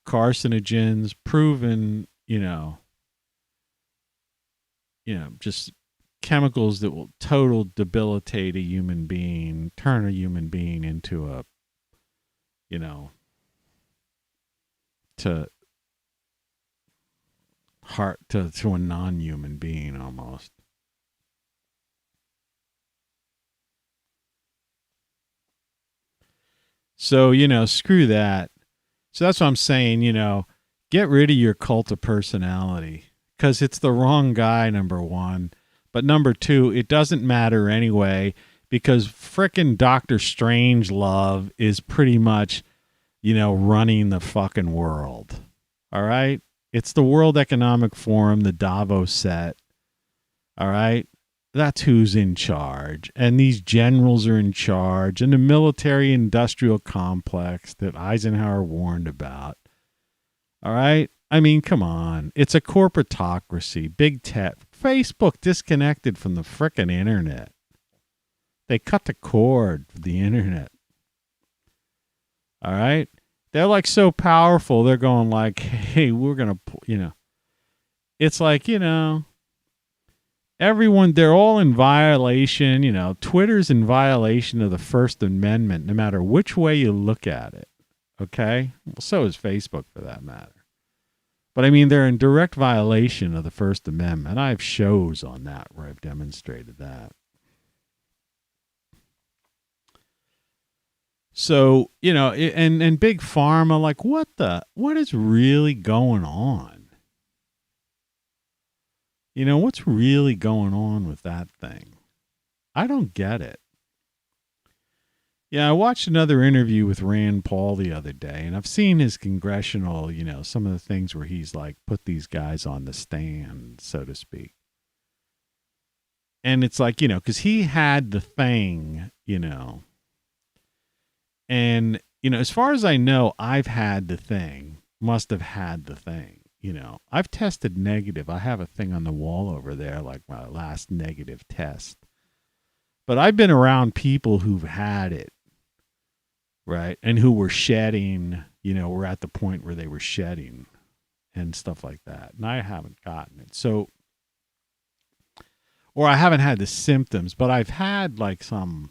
carcinogens, proven, just chemicals that will total debilitate a human being, turn a human being into a, to a non-human being almost. So, screw that. So that's what I'm saying, get rid of your cult of personality because it's the wrong guy, number one. But number two, it doesn't matter anyway because frickin' Dr. Strangelove is pretty much, running the fucking world. All right? It's the World Economic Forum, the Davos set. All right? That's who's in charge. And these generals are in charge. And the military-industrial complex that Eisenhower warned about. All right? I mean, come on. It's a corporatocracy. Big tech. Facebook disconnected from the frickin' internet. They cut the cord for the internet. All right? They're like so powerful. They're going like, hey, we're going to, It's like, everyone, they're all in violation. Twitter's in violation of the First Amendment, no matter which way you look at it. Okay? Well, so is Facebook for that matter. But I mean, they're in direct violation of the First Amendment. I have shows on that where I've demonstrated that. So, you know, and Big Pharma, like, what is really going on? You know, what's really going on with that thing? I don't get it. Yeah, I watched another interview with Rand Paul the other day, and I've seen his congressional, you know, some of the things where he's like put these guys on the stand, so to speak. And it's like, you know, because he had the thing, you know. And, you know, as far as I know, I've had the thing, must have had the thing, you know. I've tested negative. I have a thing on the wall over there, like my last negative test. But I've been around people who've had it, right? And who were shedding, you know, were at the point where they were shedding and stuff like that. And I haven't gotten it. So, or I haven't had the symptoms, but I've had like some,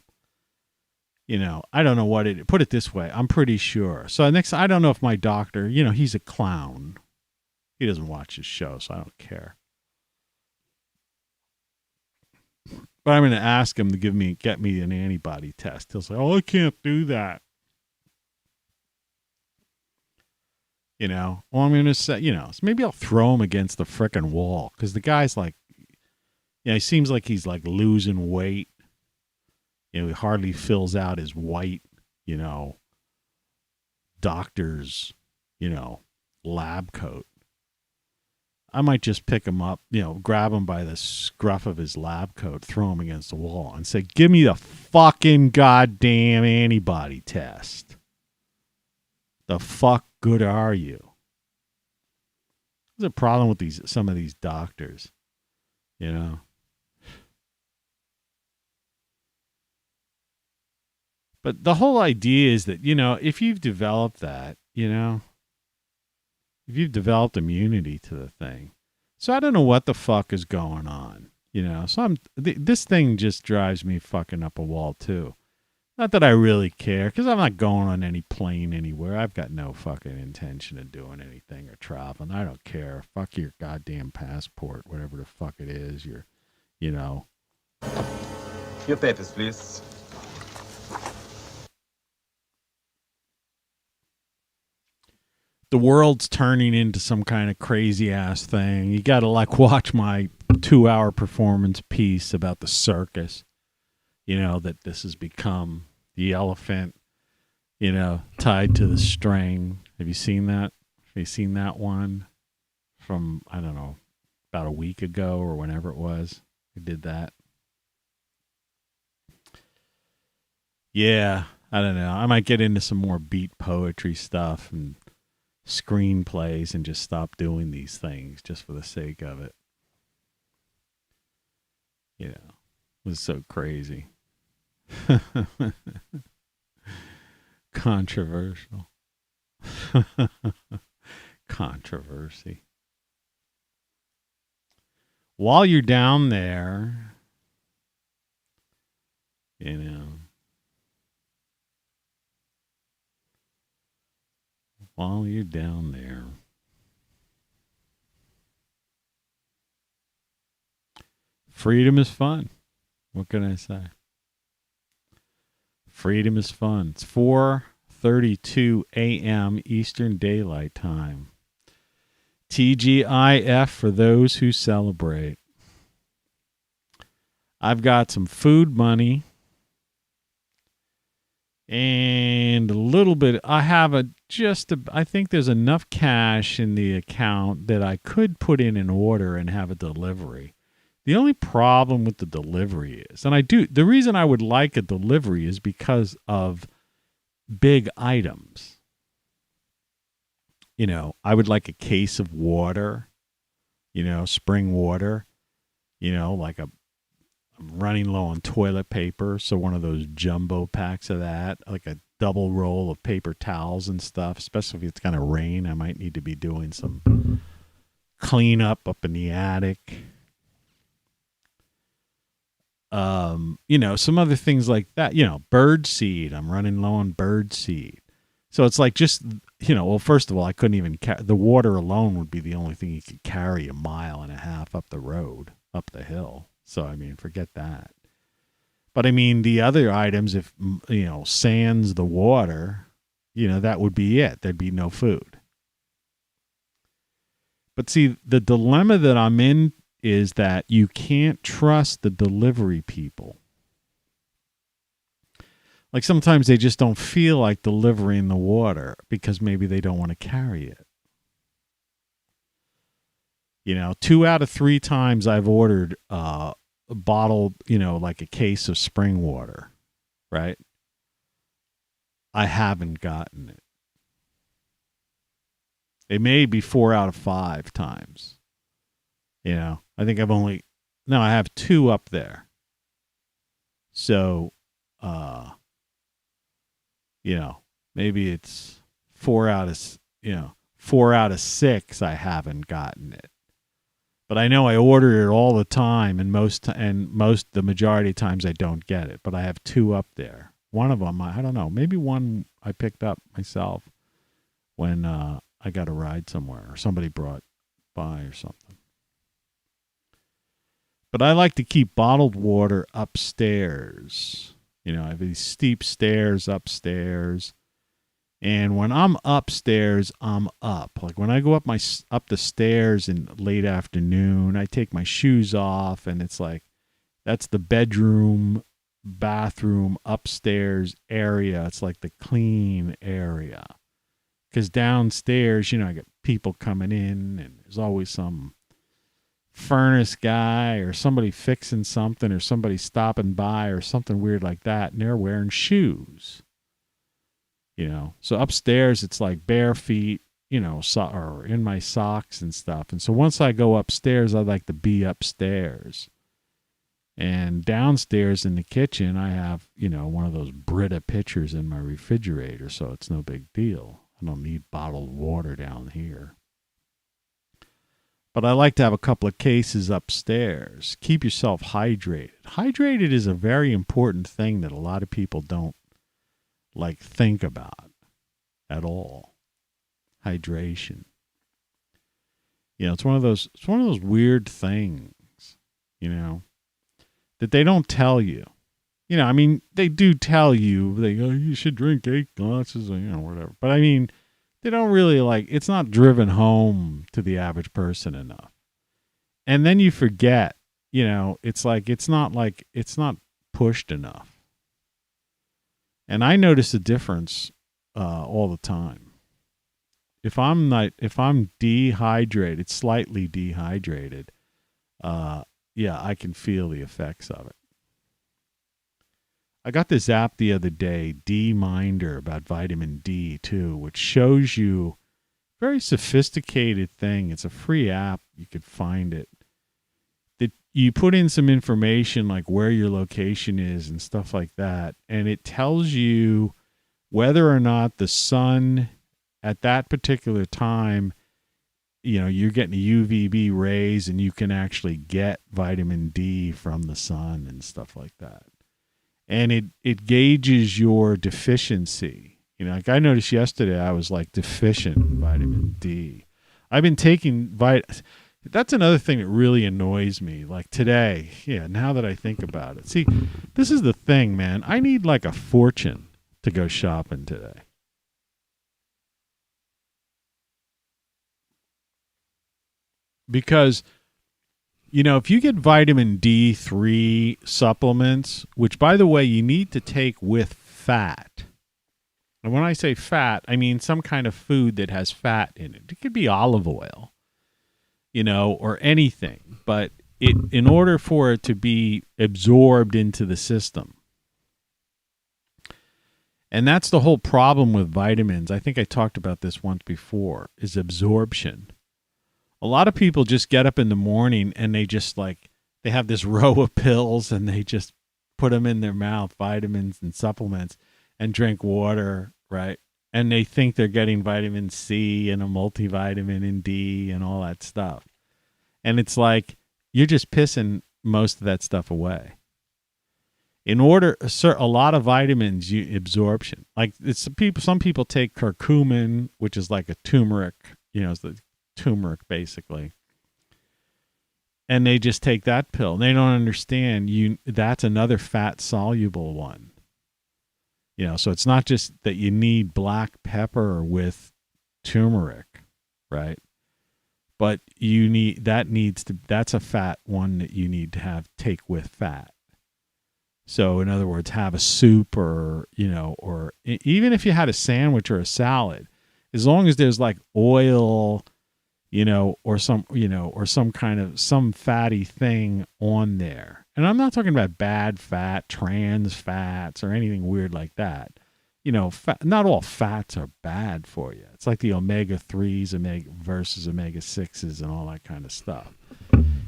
you know, I don't know what it, put it this way, I'm pretty sure. So next, I don't know if my doctor, you know, he's a clown. He doesn't watch his show, so I don't care. But I'm going to ask him to get me an antibody test. He'll say, "Oh, I can't do that." You know, well, I'm going to say, you know, so maybe I'll throw him against the frickin' wall because the guy's like, yeah, he seems like he's like losing weight. You know, he hardly fills out his white, you know, doctor's, you know, lab coat. I might just pick him up, you know, grab him by the scruff of his lab coat, throw him against the wall and say, "Give me the fucking goddamn antibody test. The fuck good are you?" There's a problem with some of these doctors, you know. But the whole idea is that, you know, if you've developed that, you know, if you've developed immunity to the thing. So I don't know what the fuck is going on, you know. So this thing just drives me fucking up a wall too. Not that I really care, because I'm not going on any plane anywhere. I've got no fucking intention of doing anything or traveling. I don't care. Fuck your goddamn passport, whatever the fuck it is. You know. Your papers, please. The world's turning into some kind of crazy ass thing. You got to like watch my 2-hour performance piece about the circus. You know, that this has become the elephant, you know, tied to the string. Have you seen that? Have you seen that one from, I don't know, about a week ago or whenever it was? I did that. Yeah, I don't know. I might get into some more beat poetry stuff and screenplays and just stop doing these things just for the sake of it. You know, it was so crazy. Controversial. Controversy. While you're down there, you know, while you're down there, freedom is fun. What can I say? Freedom is fun. It's 4:32 a.m. Eastern Daylight Time. TGIF for those who celebrate. I've got some food money and a little bit. I have I think there's enough cash in the account that I could put in an order and have a delivery. The only problem with the delivery is, the reason I would like a delivery is because of big items. You know, I would like a case of water, you know, spring water, you know, like I'm running low on toilet paper. So one of those jumbo packs of that, like a double roll of paper towels and stuff, especially if it's going to rain. I might need to be doing some cleanup up in the attic. You know, some other things like that, you know, bird seed. I'm running low on bird seed. So it's like just well, first of all, I couldn't even the water alone would be the only thing you could carry 1.5 miles up the road, up the hill. So, I mean, forget that. But I mean, the other items, if, sans the water, that would be it. There'd be no food. But see, the dilemma that I'm in is that you can't trust the delivery people. Like sometimes they just don't feel like delivering the water because maybe they don't want to carry it. 2 out of 3 times I've ordered a bottle, like a case of spring water, right? I haven't gotten it. It may be 4 out of 5 times. I think I have 2 up there. So, maybe it's 4 out of 6 I haven't gotten it. But I know I order it all the time, and the majority of times I don't get it. But I have 2 up there. One of them, I don't know, maybe one I picked up myself when I got a ride somewhere or somebody brought by or something. But I like to keep bottled water upstairs. I have these steep stairs upstairs. And when I'm upstairs, I'm up. Like when I go up the stairs in late afternoon, I take my shoes off, and it's like that's the bedroom, bathroom, upstairs area. It's like the clean area. Because downstairs, I get people coming in, and there's always some furnace guy or somebody fixing something or somebody stopping by or something weird like that, and they're wearing shoes. So upstairs it's like bare feet, or in my socks and stuff. And so once I go upstairs, I like to be upstairs. And downstairs in the kitchen, I have, one of those Brita pitchers in my refrigerator, so it's no big deal. I don't need bottled water down here. But I like to have a couple of cases upstairs. Keep yourself hydrated. Hydrated is a very important thing that a lot of people don't think about at all. Hydration. It's one of those weird things, that they don't tell you. I mean, they do tell you, you should drink 8 glasses, or, whatever. But I mean, they don't really it's not driven home to the average person enough. And then you forget, it's not pushed enough. And I notice a difference all the time. If I'm dehydrated, slightly dehydrated, I can feel the effects of it. I got this app the other day, D-Minder, about vitamin D too, which shows you very sophisticated thing. It's a free app. You could find it. That you put in some information like where your location is and stuff like that, and it tells you whether or not the sun at that particular time, you're getting UVB rays, and you can actually get vitamin D from the sun and stuff like that. And it gauges your deficiency. Like I noticed yesterday, I was deficient in vitamin D. I've been taking That's another thing that really annoys me. Like today, now that I think about it. See, this is the thing, man. I need a fortune to go shopping today. Because, if you get vitamin D3 supplements, which, by the way, you need to take with fat. And when I say fat, I mean some kind of food that has fat in it. It could be olive oil, or anything. But in order for it to be absorbed into the system. And that's the whole problem with vitamins. I think I talked about this once before, is absorption. A lot of people just get up in the morning and they just they have this row of pills and they just put them in their mouth, vitamins and supplements, and drink water, right? And they think they're getting vitamin C and a multivitamin and D and all that stuff. And it's you're just pissing most of that stuff away. in order a lot of vitamins absorption. Like some people take curcumin, which is like a turmeric, it's the turmeric basically. And they just take that pill. They don't understand that's another fat soluble one. So it's not just that you need black pepper with turmeric, right? But that's a fat one that you need to take with fat. So in other words, have a soup or even if you had a sandwich or a salad, as long as there's like oil, or some kind of some fatty thing on there. And I'm not talking about bad fat, trans fats, or anything weird like that. Not all fats are bad for you. It's like the omega-3s versus omega-6s and all that kind of stuff.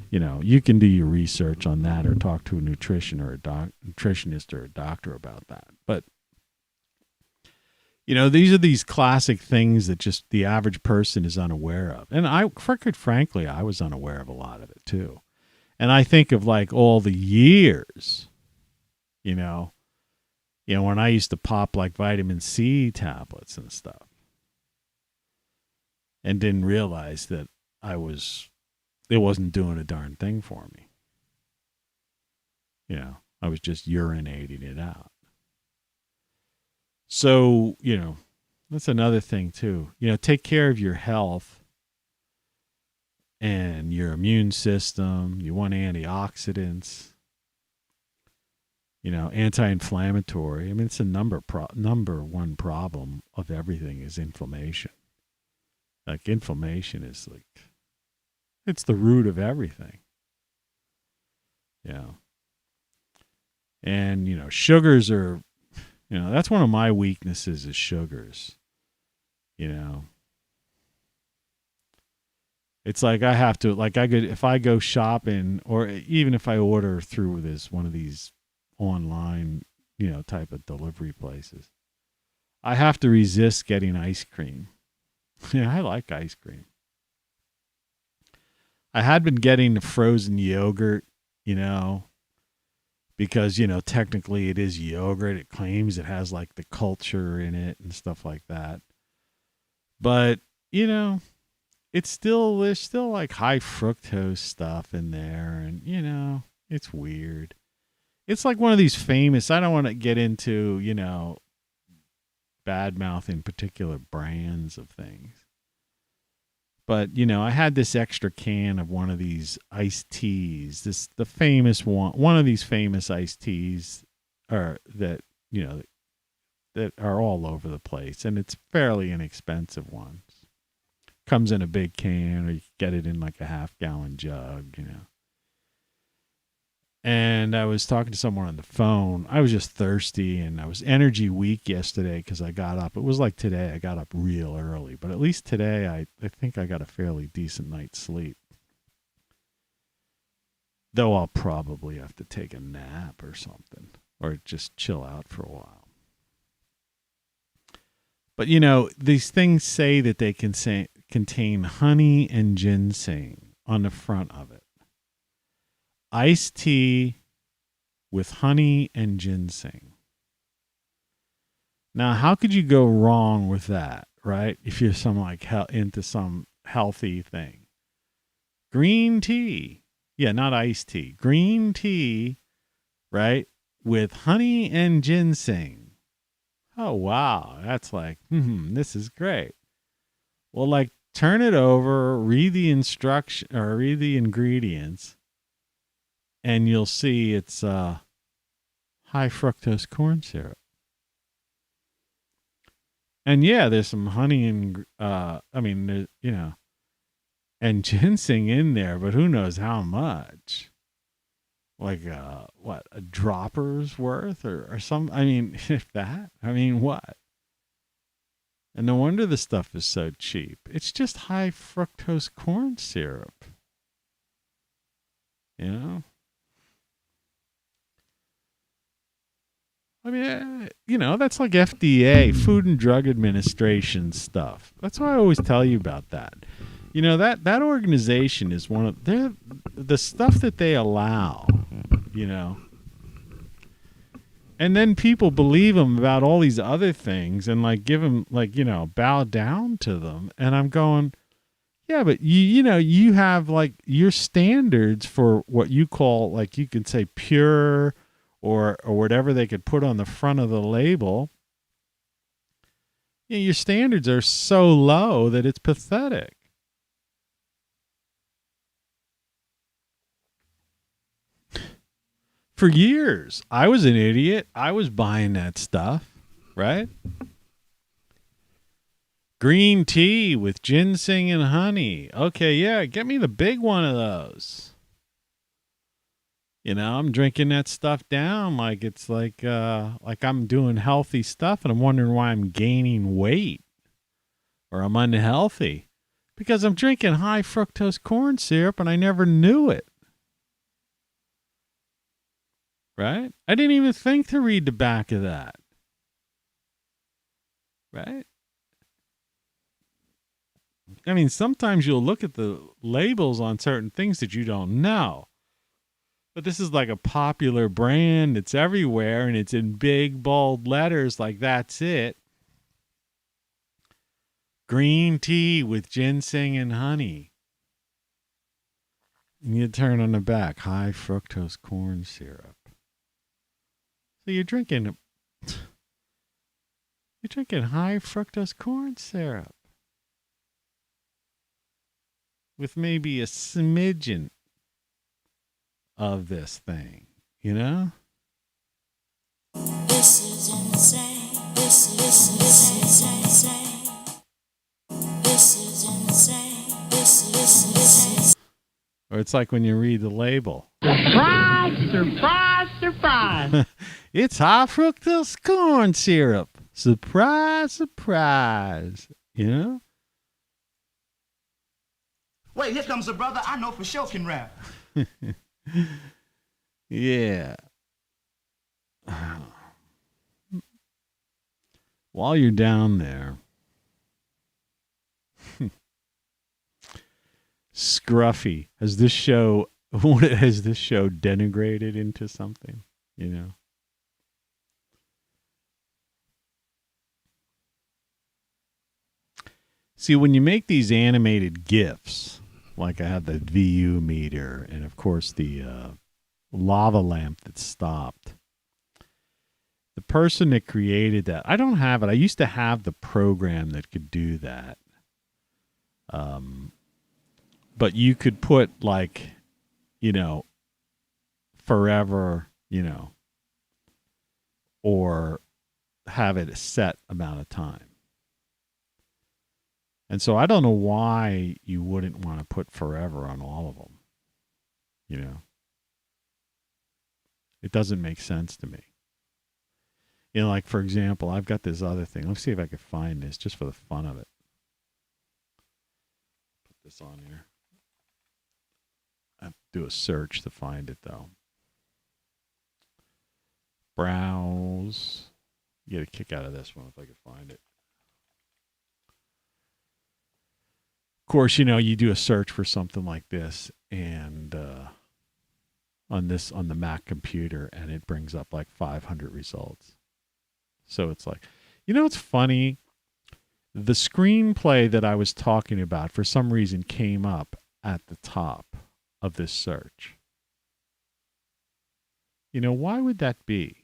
You can do your research on that or talk to a nutritionist or a doctor about that. But, these are these classic things that just the average person is unaware of. And frankly, I was unaware of a lot of it too. And I think of like all the years, when I used to pop like vitamin C tablets and stuff and didn't realize that it wasn't doing a darn thing for me. I was just urinating it out. So, that's another thing too. Take care of your health and your immune system. You want antioxidants, anti-inflammatory. I mean, it's a number one problem of everything is inflammation. Like inflammation is it's the root of everything. Yeah. And, sugars are, that's one of my weaknesses is sugars. It's like I have to, if I go shopping or even if I order through one of these online, type of delivery places, I have to resist getting ice cream. Yeah, I like ice cream. I had been getting the frozen yogurt, because, technically it is yogurt. It claims it has like the culture in it and stuff like that. But, there's still like high fructose stuff in there. And, it's weird. It's like one of these famous, I don't want to get into, bad mouthing particular brands of things. But, I had this extra can of one of these iced teas, the famous one of these famous iced teas that are all over the place. And it's fairly inexpensive ones. Comes in a big can or you get it in like a half-gallon jug, And I was talking to someone on the phone. I was just thirsty and I was energy weak yesterday because I got up. It was like today. I got up real early. But at least today I think I got a fairly decent night's sleep. Though I'll probably have to take a nap or something. Or just chill out for a while. But, these things say that they can contain honey and ginseng on the front of it. Iced tea with honey and ginseng. Now, how could you go wrong with that, right? If you're into some healthy thing. Green tea. Yeah, not iced tea. Green tea, right? With honey and ginseng. Oh, wow. That's like, this is great. Well, turn it over, read the instruction or read the ingredients. And you'll see it's high fructose corn syrup. And yeah, there's some honey and, and ginseng in there, but who knows how much. Like, a dropper's worth or some, if that, what? And no wonder the stuff is so cheap. It's just high fructose corn syrup. That's like FDA, Food and Drug Administration stuff. That's why I always tell you about that. That organization is one of the stuff that they allow, And then people believe him about all these other things and like give him like, bow down to them. And I'm going, yeah, but you have like your standards for what you call, like, you could say pure or whatever they could put on the front of the label. Your standards are so low that it's pathetic. For years, I was an idiot. I was buying that stuff, right? Green tea with ginseng and honey. Okay, yeah, get me the big one of those. I'm drinking that stuff down like it's like I'm doing healthy stuff, and I'm wondering why I'm gaining weight or I'm unhealthy because I'm drinking high fructose corn syrup and I never knew it. Right? I didn't even think to read the back of that. Right? I mean, sometimes you'll look at the labels on certain things that you don't know. But this is like a popular brand. It's everywhere, and it's in big, bold letters like that's it. Green tea with ginseng and honey. And you turn on the back, high fructose corn syrup. So you're drinking high fructose corn syrup with maybe a smidgen of this thing, This is insane. This is insane. This is insane. This is insane. Or it's like when you read the label. Surprise, surprise, surprise. It's high fructose corn syrup. Surprise, surprise. Wait, here comes a brother I know for sure can rap. Yeah. While you're down there, Scruffy, has this show denigrated into something? See, when you make these animated GIFs, like I have the VU meter and, of course, the lava lamp that stopped, the person that created that, I don't have it. I used to have the program that could do that. But you could put, like, forever, or have it a set amount of time. And so I don't know why you wouldn't want to put forever on all of them. It doesn't make sense to me. Like, for example, I've got this other thing. Let's see if I can find this just for the fun of it. Put this on here. I have to do a search to find it, though. Browse. You get a kick out of this one if I can find it. Of course, you do a search for something like this, and on the Mac computer, and it brings up like 500 results. So it's like, it's funny. The screenplay that I was talking about, for some reason, came up at the top of this search. Why would that be?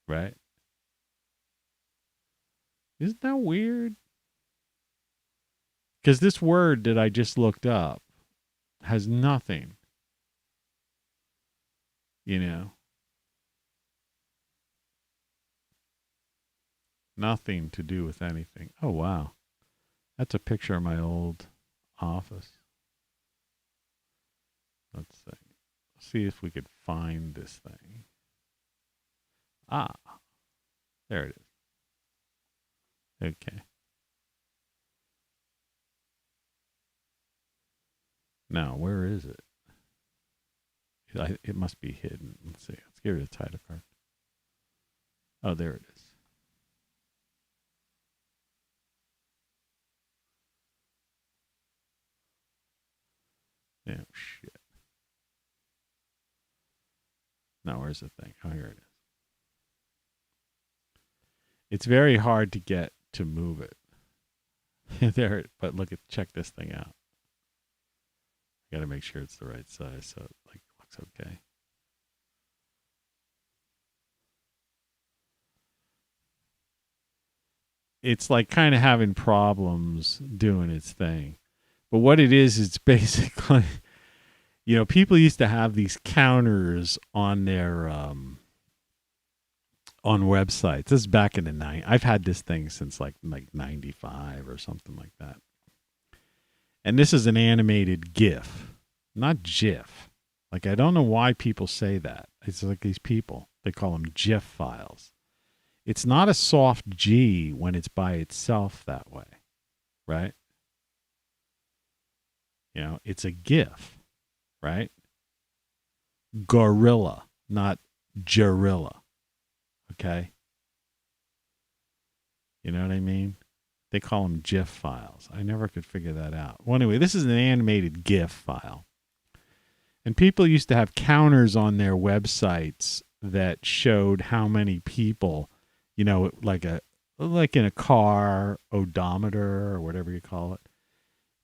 Right? Isn't that weird? Because this word that I just looked up has nothing, nothing to do with anything. Oh, wow. That's a picture of my old office. Let's see if we could find this thing. Ah, there it is. Okay. Now, where is it? It must be hidden. Let's see. Let's give it a title card. Oh, there it is. Oh, shit. No, where's the thing? Oh, here it is. It's very hard to get to move it. There, but check this thing out. I got to make sure it's the right size so it looks okay. It's like kind of having problems doing its thing. But what it is, it's basically, people used to have these counters on their on websites. This is back in the 90s. I've had this thing since like 95 or something like that. And this is an animated GIF, not GIF. Like, I don't know why people say that. It's like these people, they call them GIF files. It's not a soft G when it's by itself that way, right? It's a GIF, right? Gorilla, not gorilla. Okay? You know what I mean? They call them GIF files. I never could figure that out. Well, anyway, this is an animated GIF file. And people used to have counters on their websites that showed how many people, like in a car odometer or whatever you call it,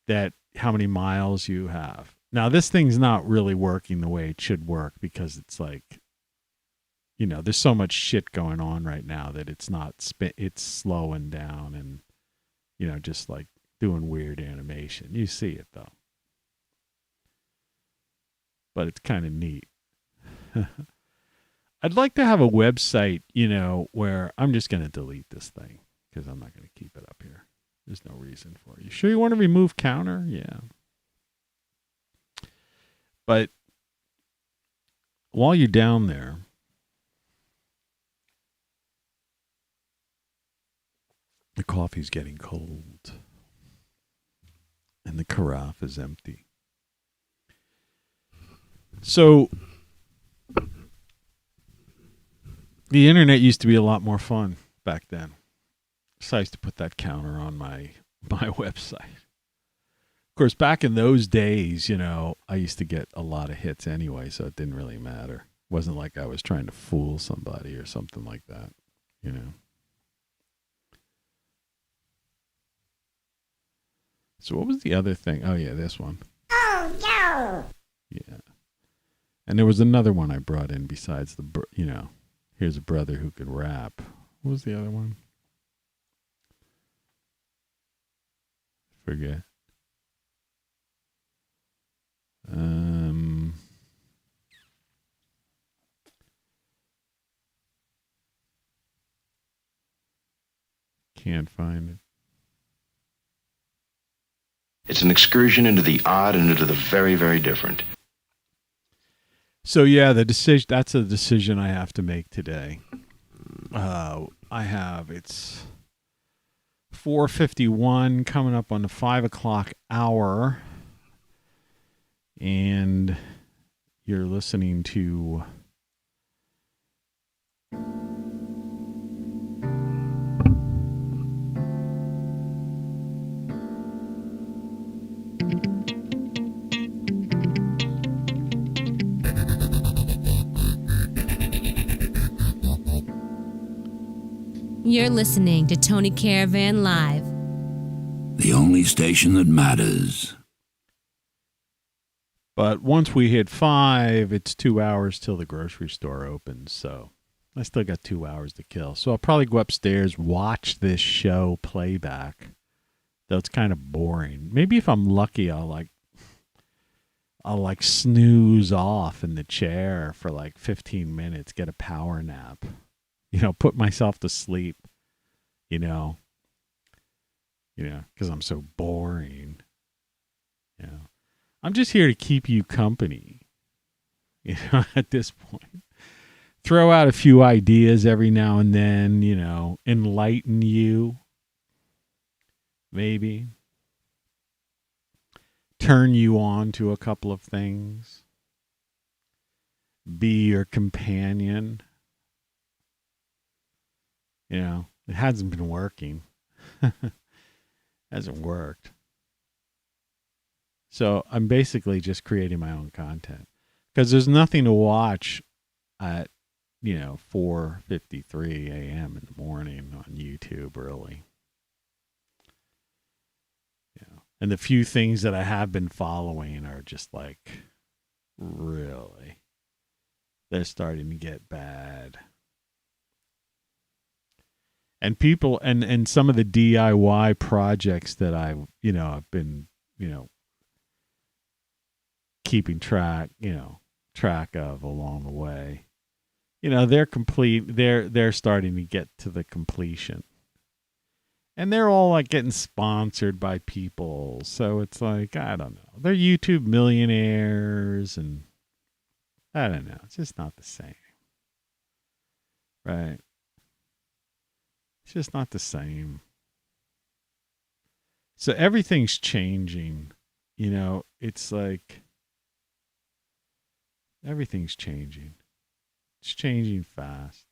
that how many miles you have. Now, this thing's not really working the way it should work because it's like, there's so much shit going on right now that it's not, it's slowing down and, just like doing weird animation. You see it though. But it's kind of neat. I'd like to have a website, where I'm just going to delete this thing because I'm not going to keep it up here. There's no reason for it. You sure you want to remove counter? Yeah. But while you're down there, the coffee's getting cold and the carafe is empty. So the internet used to be a lot more fun back then. So I used to put that counter on my website. Of course, back in those days, I used to get a lot of hits anyway, so it didn't really matter. It wasn't like I was trying to fool somebody or something like that, So what was the other thing? Oh, yeah, this one. Oh, no. Yeah. And there was another one I brought in besides here's a brother who could rap. What was the other one? Forget. Can't find it. It's an excursion into the odd and into the very, very different. So yeah, that's a decision I have to make today. It's 4:51 coming up on the 5 o'clock hour. And you're listening to You're listening to Tony Caravan Live. The only station that matters. But once we hit 5, it's 2 hours till the grocery store opens. So I still got 2 hours to kill. So I'll probably go upstairs, watch this show playback. Though it's kind of boring. Maybe if I'm lucky, I'll snooze off in the chair for like 15 minutes, get a power nap. Put myself to sleep, because I'm so boring. I'm just here to keep you company, at this point. Throw out a few ideas every now and then, enlighten you, maybe. Turn you on to a couple of things. Be your companion. It hasn't been working. Hasn't worked. So I'm basically just creating my own content because there's nothing to watch at 4:53 a.m. in the morning on YouTube early. And the few things that I have been following are just like, really, they're starting to get bad. And people, and some of the DIY projects that I've been, keeping track of along the way, they're complete. They're starting to get to the completion. And they're all like getting sponsored by people. So it's like, I don't know. They're YouTube millionaires and I don't know. It's just not the same. Right? It's just not the same. So everything's changing. It's like everything's changing. It's changing fast.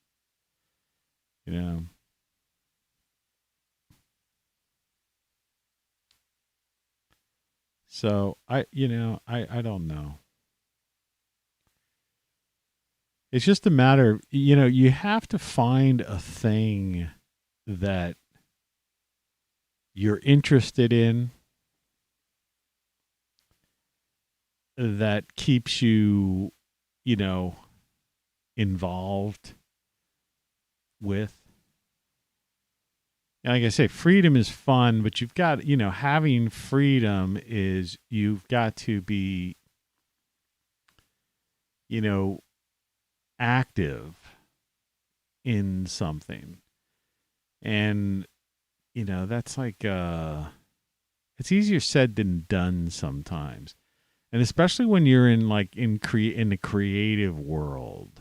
So I don't know. It's just a matter of, you have to find a thing that you're interested in that keeps you, involved with. And like I say, freedom is fun, but you've got, having freedom is you've got to be, active in something. And, that's like, it's easier said than done sometimes. And especially when you're in the creative world.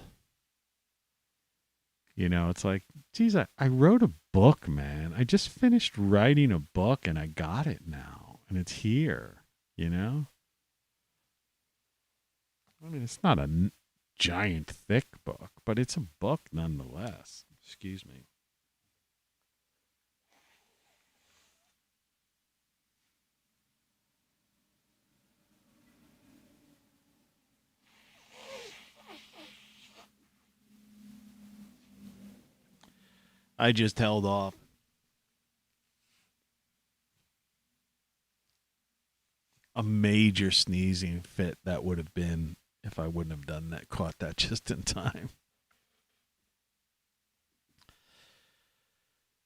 It's like, geez, I wrote a book, man. I just finished writing a book and I got it now. And it's here, I mean, it's not a giant, thick book, but it's a book nonetheless. Excuse me. I just held off. A major sneezing fit that would have been if I wouldn't have done that, caught that just in time.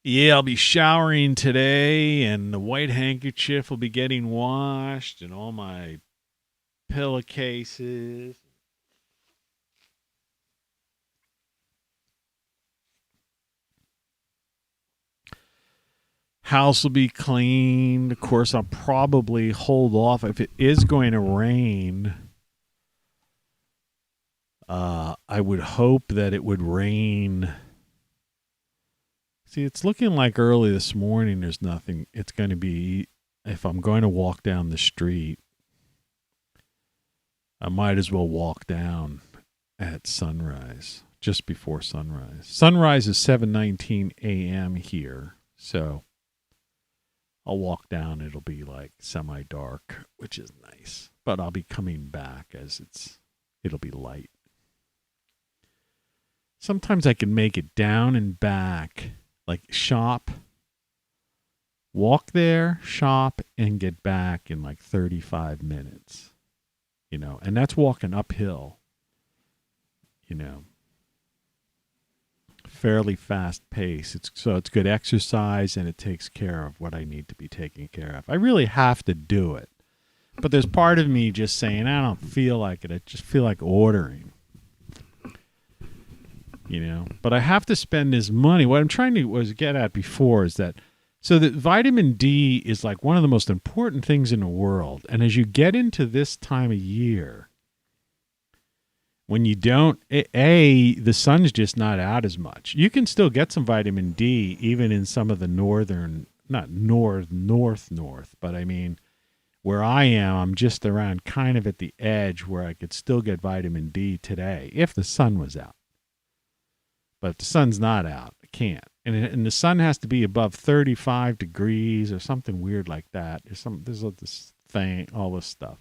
Yeah, I'll be showering today, and the white handkerchief will be getting washed, and all my pillowcases. House will be cleaned. Of course, I'll probably hold off. If it is going to rain, I would hope that it would rain. See, it's looking like early this morning there's nothing. It's going to be, if I'm going to walk down the street, I might as well walk down at sunrise, just before sunrise. Sunrise is 7:19 a.m. here, so I'll walk down. It'll be like semi-dark, which is nice. But I'll be coming back as it'll be light. Sometimes I can make it down and back, like shop, walk there, shop, and get back in like 35 minutes. And that's walking uphill, fairly fast pace. It's good exercise, and it takes care of what I need to be taking care of. I really have to do it. But there's part of me just saying, I don't feel like it. I just feel like ordering. But I have to spend this money. What I'm trying to get at before is that, so that vitamin D is like one of the most important things in the world. And as you get into this time of year, when you don't, the sun's just not out as much. You can still get some vitamin D even in some of the northern, not north, but I mean, where I am, I'm just around kind of at the edge where I could still get vitamin D today if the sun was out. But if the sun's not out, I can't. And the sun has to be above 35 degrees or something weird like that. There's this thing, all this stuff.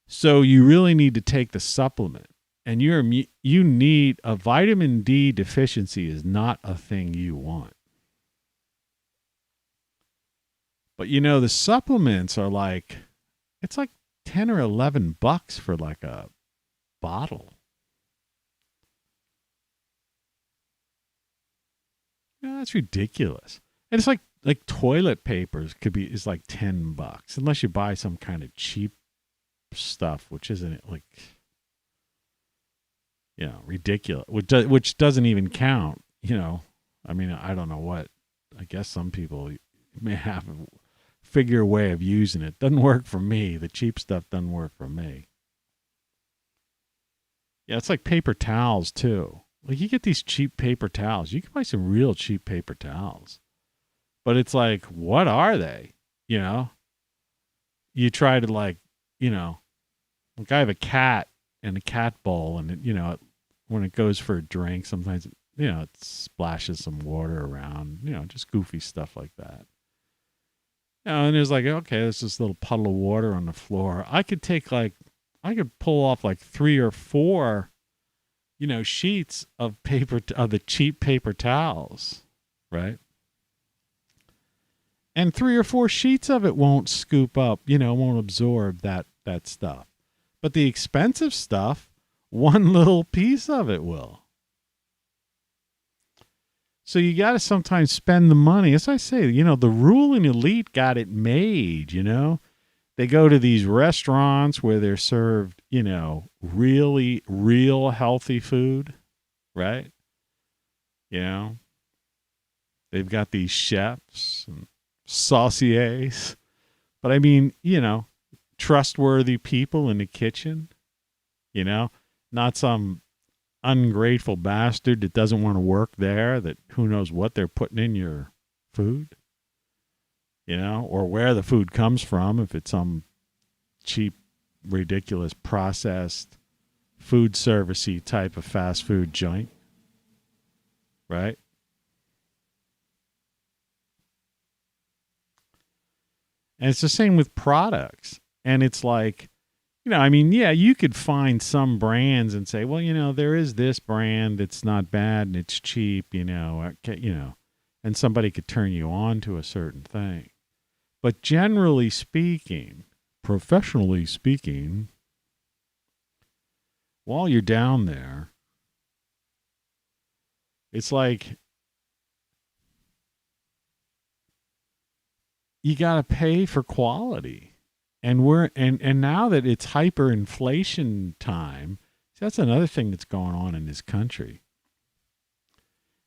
So you really need to take the supplement. and you need a vitamin D deficiency is not a thing you want. But the supplements are like, it's like $10 or $11 for like a bottle. That's ridiculous. And it's like toilet papers is like $10 unless you buy some kind of cheap stuff, which isn't like, ridiculous, which doesn't even count. I mean, I don't know what. I guess some people may have a figure way of using it. Doesn't work for me. The cheap stuff doesn't work for me. Yeah, it's like paper towels too. Like you get these cheap paper towels. You can buy some real cheap paper towels. But it's like, what are they? You try to like I have a cat and a cat bowl, and when it goes for a drink, sometimes it splashes some water around, just goofy stuff like that. And there's like, okay, there's this little puddle of water on the floor. I could pull off like 3 or 4, sheets of paper, of the cheap paper towels, right? And 3 or 4 sheets of it won't scoop up, won't absorb that stuff. But the expensive stuff, one little piece of it will. So you got to sometimes spend the money. As I say, the ruling elite got it made, They go to these restaurants where they're served, really, real healthy food, right? They've got these chefs and sauciers. But I mean, trustworthy people in the kitchen, not some ungrateful bastard that doesn't want to work there, that who knows what they're putting in your food, or where the food comes from, if it's some cheap, ridiculous, processed, food servicey type of fast food joint, right? And it's the same with products. And it's like, you could find some brands and say, well, there is this brand that's not bad and it's cheap, and somebody could turn you on to a certain thing. But generally speaking, professionally speaking, while you're down there, it's like you got to pay for quality. And and now that it's hyperinflation time, that's another thing that's going on in this country.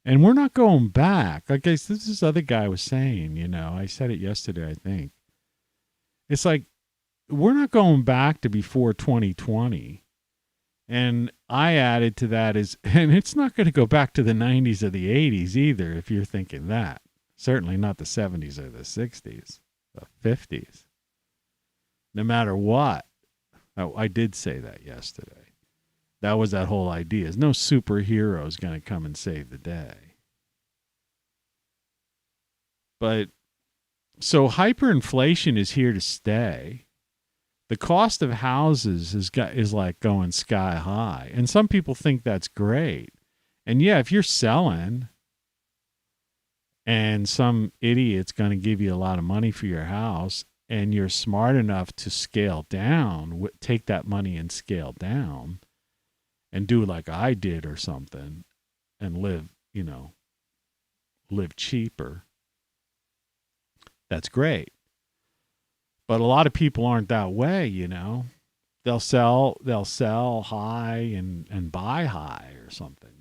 And we're not going back. Like this other guy was saying, I said it yesterday, I think. It's like, we're not going back to before 2020. And I added to that and it's not going to go back to the 90s or the 80s either, if you're thinking that. Certainly not the 70s or the 60s, the 50s. No matter what. I did say that yesterday. That was that whole idea. There's no superhero is going to come and save the day. But so hyperinflation is here to stay. The cost of houses is like going sky high. And some people think that's great. And yeah, if you're selling and some idiot's going to give you a lot of money for your house, and you're smart enough to scale down, take that money and scale down and do like I did or something and live cheaper. That's great. But a lot of people aren't that way, They'll sell high and buy high or something,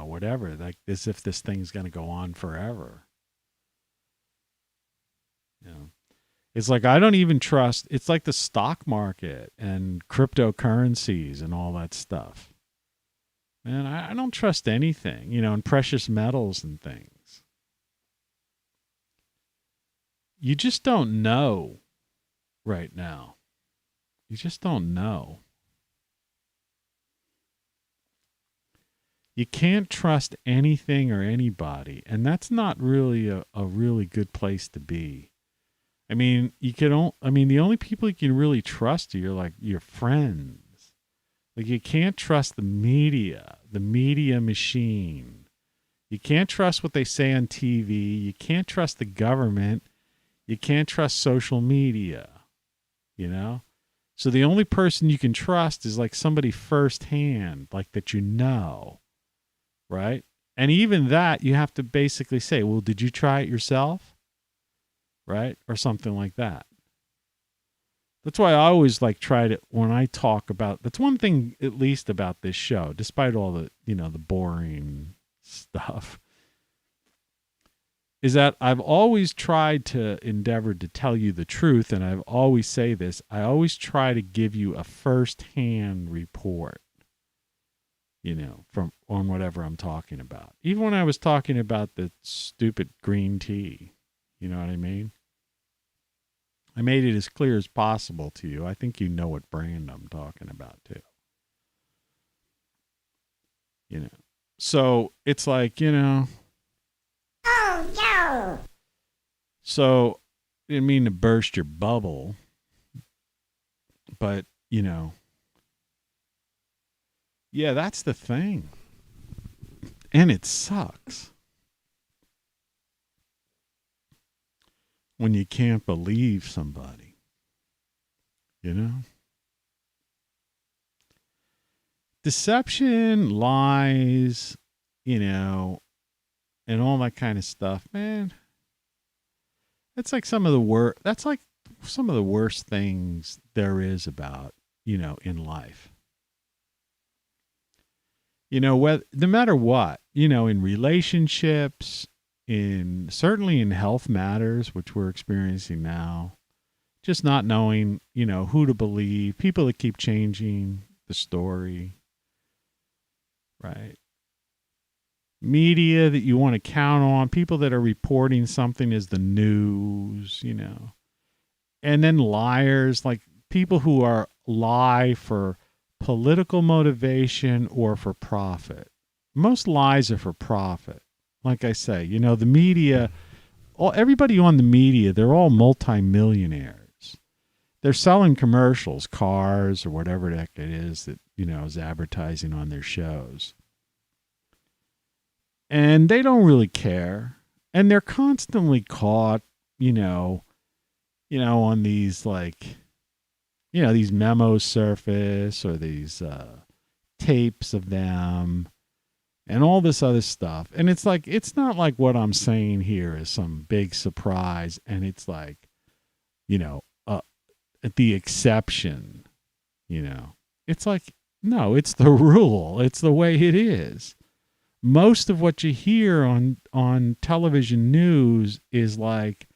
whatever, like as if this thing's going to go on forever. It's like, I don't even trust, it's like the stock market and cryptocurrencies and all that stuff. Man, I don't trust anything, and precious metals and things. You just don't know right now. You just don't know. You can't trust anything or anybody, and that's not really a really good place to be. I mean, the only people you can really trust are like your friends Like, you can't trust the media machine. You can't trust what they say on TV. You can't trust the government. You can't trust social media, you know? So the only person you can trust is like somebody firsthand, like that you know, right? And even that, you have to basically say, well, did you try it yourself? Right? Or something like that. That's why I always like try to, when I talk about, that's one thing at least about this show, despite all the, you know, the boring stuff, is that I've always tried to endeavor to tell you the truth. And I've always say this, I always try to give you a firsthand report, you know, on whatever I'm talking about. Even when I was talking about the stupid green tea, you know what I mean? I made it as clear as possible to you. I think you know what brand I'm talking about too. You know, so it's like, you know. Oh, no. So I didn't mean to burst your bubble, but, you know, yeah, that's the thing. And it sucks when you can't believe somebody, you know? Deception, lies, you know, and all that kind of stuff, man. That's like some of the that's like some of the worst things there is about, you know, in life. You know, no matter what, you know, in relationships, certainly in health matters, which we're experiencing now, just not knowing, you know, who to believe, people that keep changing the story, right? Media that you want to count on, people that are reporting something as the news, you know, and then liars, like people who are lie for political motivation or for profit. Most lies are for profit. Like I say, you know, the media, everybody on the media, they're all multimillionaires. They're selling commercials, cars, or whatever the heck it is that, you know, is advertising on their shows. And they don't really care. And they're constantly caught, you know, on these like, you know, these memos surface or these tapes of them and all this other stuff. And it's like, it's not like what I'm saying here is some big surprise. And it's like, you know, the exception, you know, it's like, no, it's the rule. It's the way it is. Most of what you hear on television news is like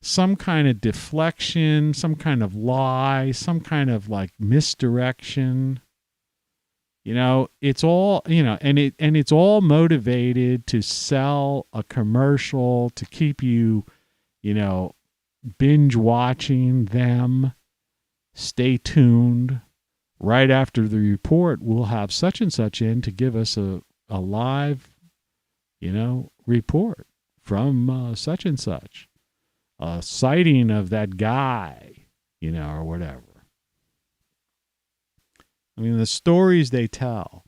some kind of deflection, some kind of lie, some kind of like misdirection. You know, it's all, you know, and it's all motivated to sell a commercial to keep you, you know, binge watching them. Stay tuned. Right after the report, we'll have such and such in to give us a live, you know, report from such and such. A sighting of that guy, you know, or whatever. I mean, the stories they tell,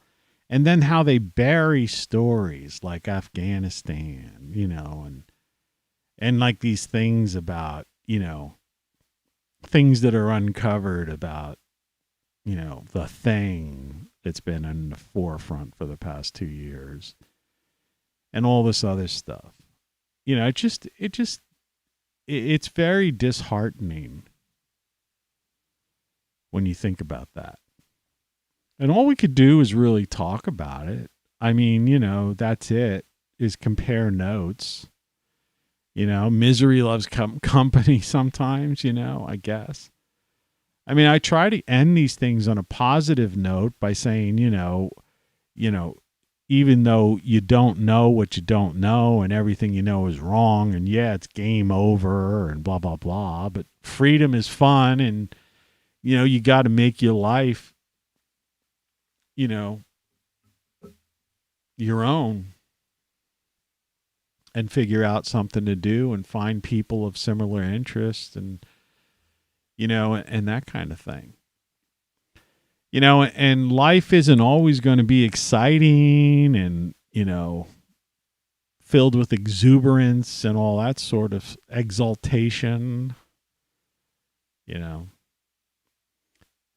and then how they bury stories like Afghanistan, you know, and like these things about, you know, things that are uncovered about, you know, the thing that's been in the forefront for the past 2 years and all this other stuff. You know, it's very disheartening when you think about that. And all we could do is really talk about it. I mean, you know, that's it, is compare notes. You know, misery loves company sometimes, you know, I guess. I mean, I try to end these things on a positive note by saying, you know, even though you don't know what you don't know and everything you know is wrong and yeah, it's game over and blah, blah, blah, but freedom is fun and, you know, you got to make your life, you know, your own and figure out something to do and find people of similar interests and, you know, and that kind of thing. You know, and life isn't always going to be exciting and, you know, filled with exuberance and all that sort of exaltation. You know,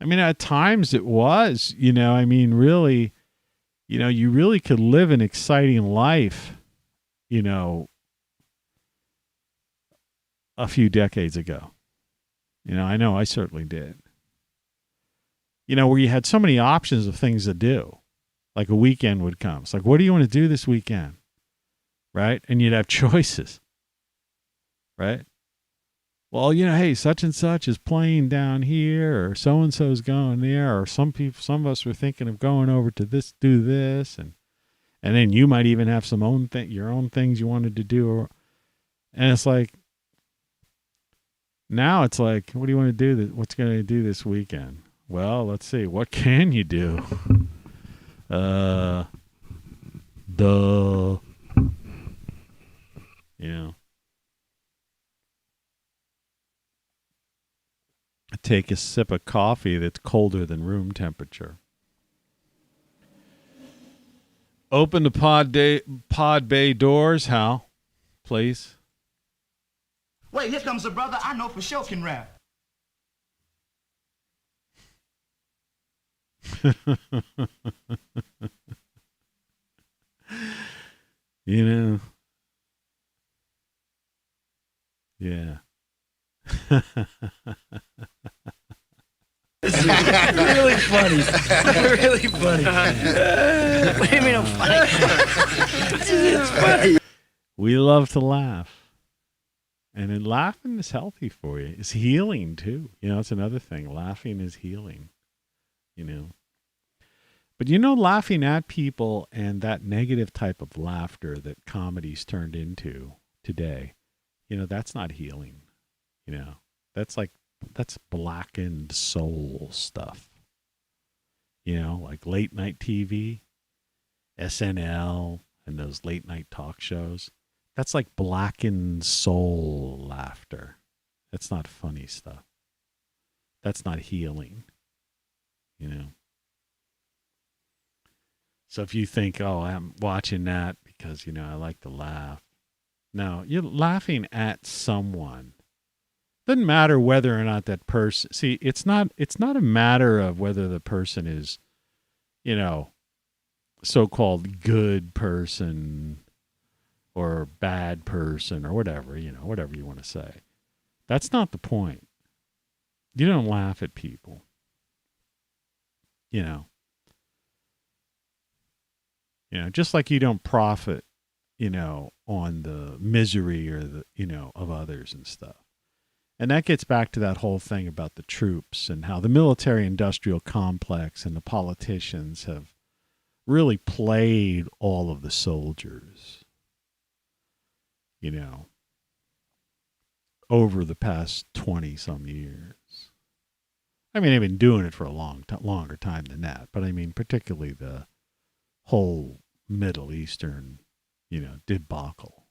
I mean, at times it was, you know, I mean, really, you know, you really could live an exciting life, you know, a few decades ago. You know I certainly did. You know, where you had so many options of things to do. Like a weekend would come. It's like, what do you want to do this weekend? Right? And you'd have choices. Right? Well, you know, hey, such and such is playing down here, or so and so's going there, or some of us were thinking of going over to this, do this, and then you might even have your own things you wanted to do, and it's like, now it's like, what do you want to do? What's going to do this weekend? Well, let's see, what can you do? You know. Take a sip of coffee that's colder than room temperature. Open the pod bay doors, Hal, please. Wait, here comes a brother I know for sure can rap. You know. Yeah. This is really funny. Really funny. What do you mean I'm funny? It's funny. We love to laugh. And then laughing is healthy for you. It's healing too. You know, it's another thing. Laughing is healing. You know. But you know, laughing at people and that negative type of laughter that comedy's turned into today, you know, that's not healing. You know, that's blackened soul stuff. You know, like late night TV, SNL, and those late night talk shows. That's like blackened soul laughter. That's not funny stuff. That's not healing. You know. So if you think, oh, I'm watching that because, you know, I like to laugh. No, you're laughing at someone. Doesn't matter whether or not that person, see, it's not a matter of whether the person is, you know, so-called good person or bad person or whatever, you know, whatever you want to say. That's not the point. You don't laugh at people. You know, just like you don't profit, you know, on the misery or the, you know, of others and stuff. And that gets back to that whole thing about the troops and how the military-industrial complex and the politicians have really played all of the soldiers, you know, over the past 20-some years. I mean, they've been doing it for a longer time than that, but I mean, particularly the whole Middle Eastern, you know, debacle.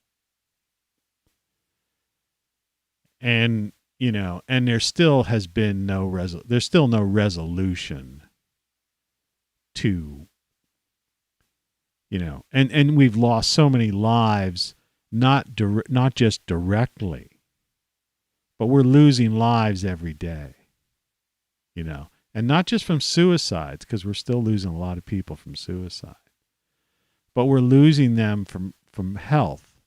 And, you know, and there still has been there's still no resolution to, you know, and we've lost so many lives, not just directly, but we're losing lives every day, you know, and not just from suicides, because we're still losing a lot of people from suicide, but we're losing them from health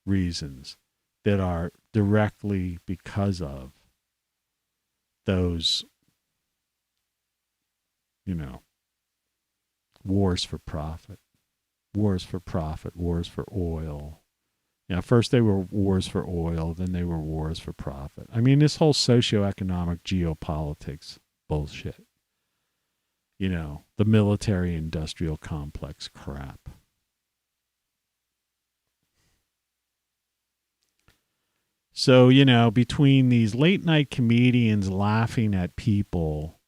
reasons that are directly because of those, you know, wars for profit, wars for oil. You know, first they were wars for oil, then they were wars for profit. I mean, this whole socioeconomic geopolitics bullshit, you know, the military-industrial complex crap. So, you know, between these late night comedians laughing at people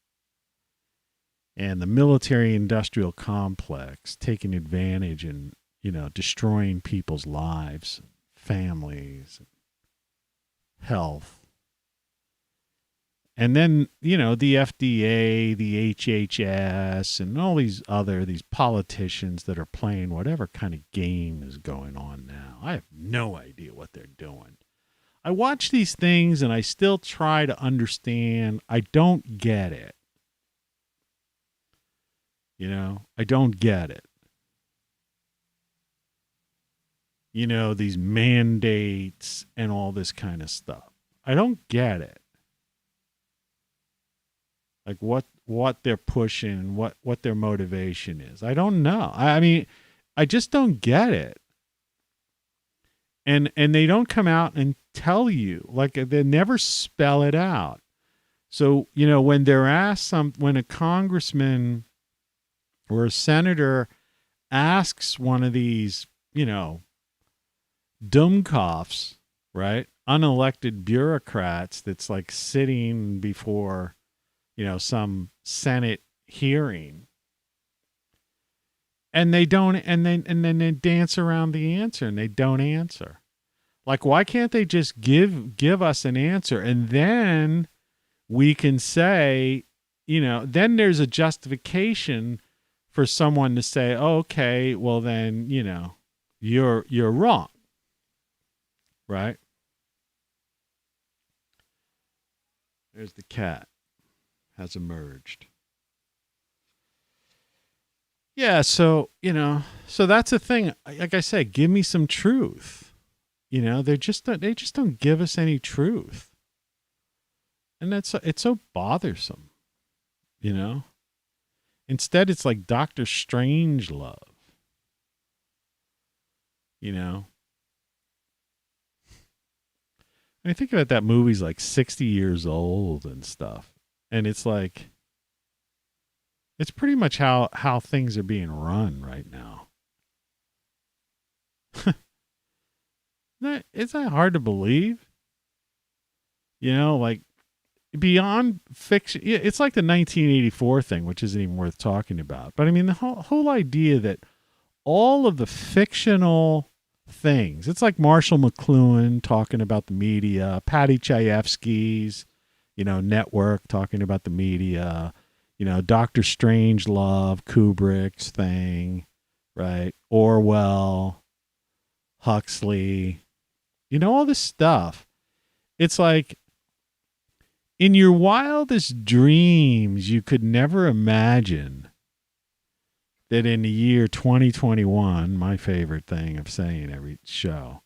and the military industrial complex taking advantage and, you know, destroying people's lives, families, health, And then, the FDA, the HHS, and all these politicians that are playing whatever kind of game is going on now. I have no idea what they're doing. I watch these things and I still try to understand. I don't get it. I don't get it. These mandates and all this kind of stuff. I don't get it. Like what they're pushing, what their motivation is. I don't know. I mean, I just don't get it. And they don't come out and tell you. Like, they never spell it out. So, when they're asked when a congressman or a senator asks one of these, dummkopfs, right? Unelected bureaucrats that's like sitting before, some Senate hearing. And they don't, and then they dance around the answer and they don't answer. Like, why can't they just give us an answer? And then we can say, then there's a justification for someone to say, oh, okay, well then, you're wrong. Right? There's the cat. Has emerged. Yeah, so, so that's the thing. Like I said, give me some truth. They just don't give us any truth. And it's so bothersome. Instead, it's like Dr. Strangelove. I think about that movie's like 60 years old and stuff. And it's like, it's pretty much how things are being run right now. Is that hard to believe? Like, beyond fiction, it's like the 1984 thing, which isn't even worth talking about. But I mean, the whole idea that all of the fictional things, it's like Marshall McLuhan talking about the media, Patty Chayefsky's, network talking about the media, Dr. Strangelove, Kubrick's thing, right? Orwell, Huxley, all this stuff. It's like, in your wildest dreams, you could never imagine that in the year 2021, my favorite thing of saying every show,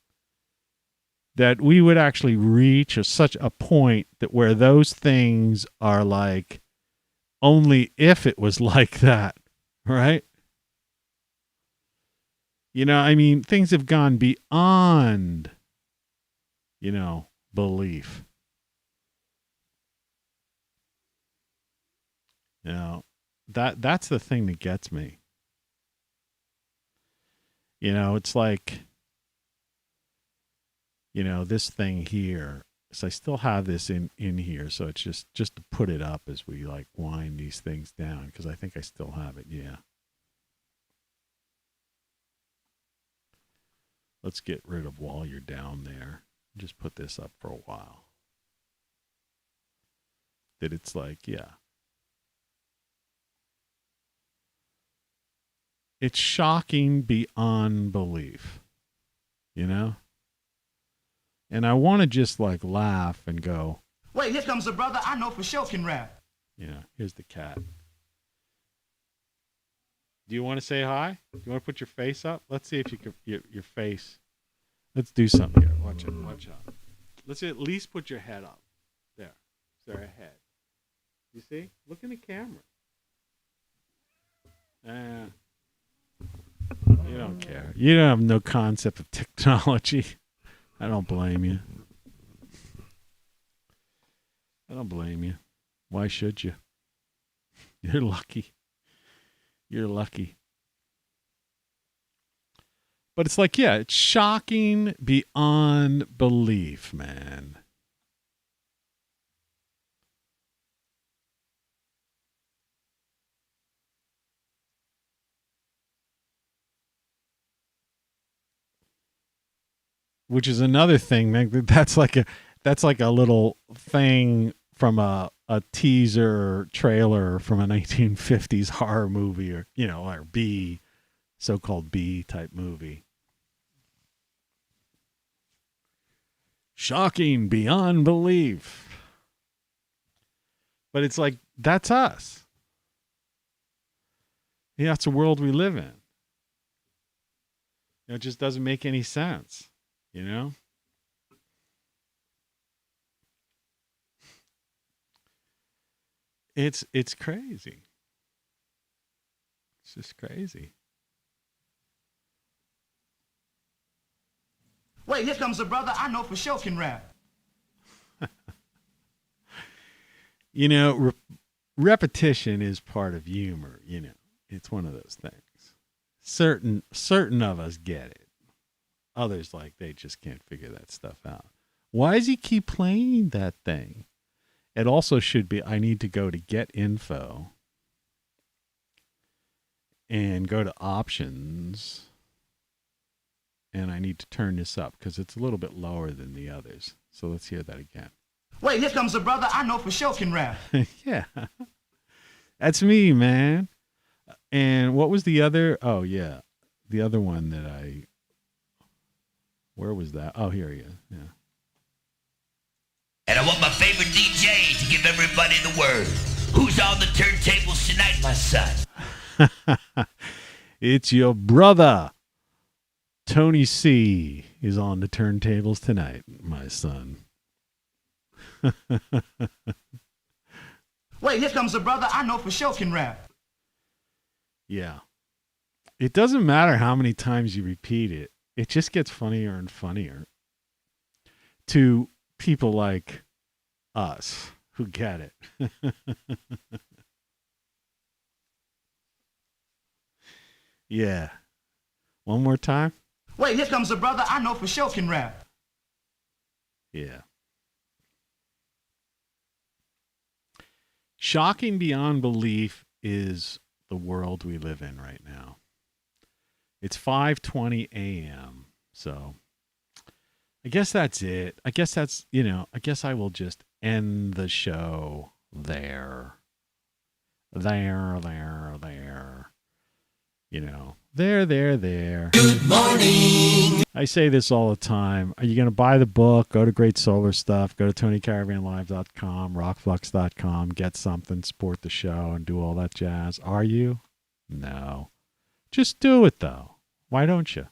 that we would actually reach such a point that where those things are like, only if it was like that, right? I mean, things have gone beyond, belief. That's the thing that gets me. It's like, this thing here. So I still have this in here. So it's just to put it up as we like wind these things down, because I think I still have it. Yeah. Let's get rid of while you're down there. Just put this up for a while. That it's like, yeah. It's shocking beyond belief, And I want to just like laugh and go, wait, here comes a brother I know for sure can rap. Here's the cat. Do you want to say hi? Do you want to put your face up? Let's see if you can, your face. Let's do something here. Watch it. Watch out. Let's at least put your head up. There. Is there a head? You see? Look in the camera. You don't care. You don't have no concept of technology. I don't blame you. I don't blame you. Why should you? You're lucky. You're lucky. But it's like, yeah, it's shocking beyond belief, man. Which is another thing, man. That's like a little thing from a teaser trailer from a 1950s horror movie, or or B, so-called B type movie. Shocking beyond belief. But it's like, that's us. Yeah, that's the world we live in. It just doesn't make any sense, It's crazy. It's just crazy. Wait, here comes a brother I know for sure can rap. Repetition is part of humor, It's one of those things. Certain of us get it. Others, they just can't figure that stuff out. Why does he keep playing that thing? It also should be, I need to go to get info and go to options, and I need to turn this up because it's a little bit lower than the others. So let's hear that again. Wait, here comes a brother I know for sure can rap. Yeah. That's me, man. And what was the other? Oh, yeah. The other one that where was that? Oh, here he is. Yeah. And I want my favorite DJ to give everybody the word. Who's on the turntables tonight, my son? It's your brother. Tony C is on the turntables tonight, my son. Wait, here comes a brother I know for sure can rap. Yeah. It doesn't matter how many times you repeat it. It just gets funnier and funnier to people like us who get it. Yeah. One more time. Wait, here comes a brother I know for sure can rap. Yeah. Shocking beyond belief is the world we live in right now. It's 5:20 a.m. So I guess that's it. I guess that's, I guess I will just end the show there. There. There. Good morning. I say this all the time. Are you going to buy the book? Go to Great Solar Stuff. Go to TonyCaravanLive.com, RockFlux.com. Get something, support the show, and do all that jazz. Are you? No. Just do it, though. Why don't you?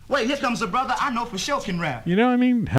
Wait, here comes a brother I know for sure can rap. You know what I mean?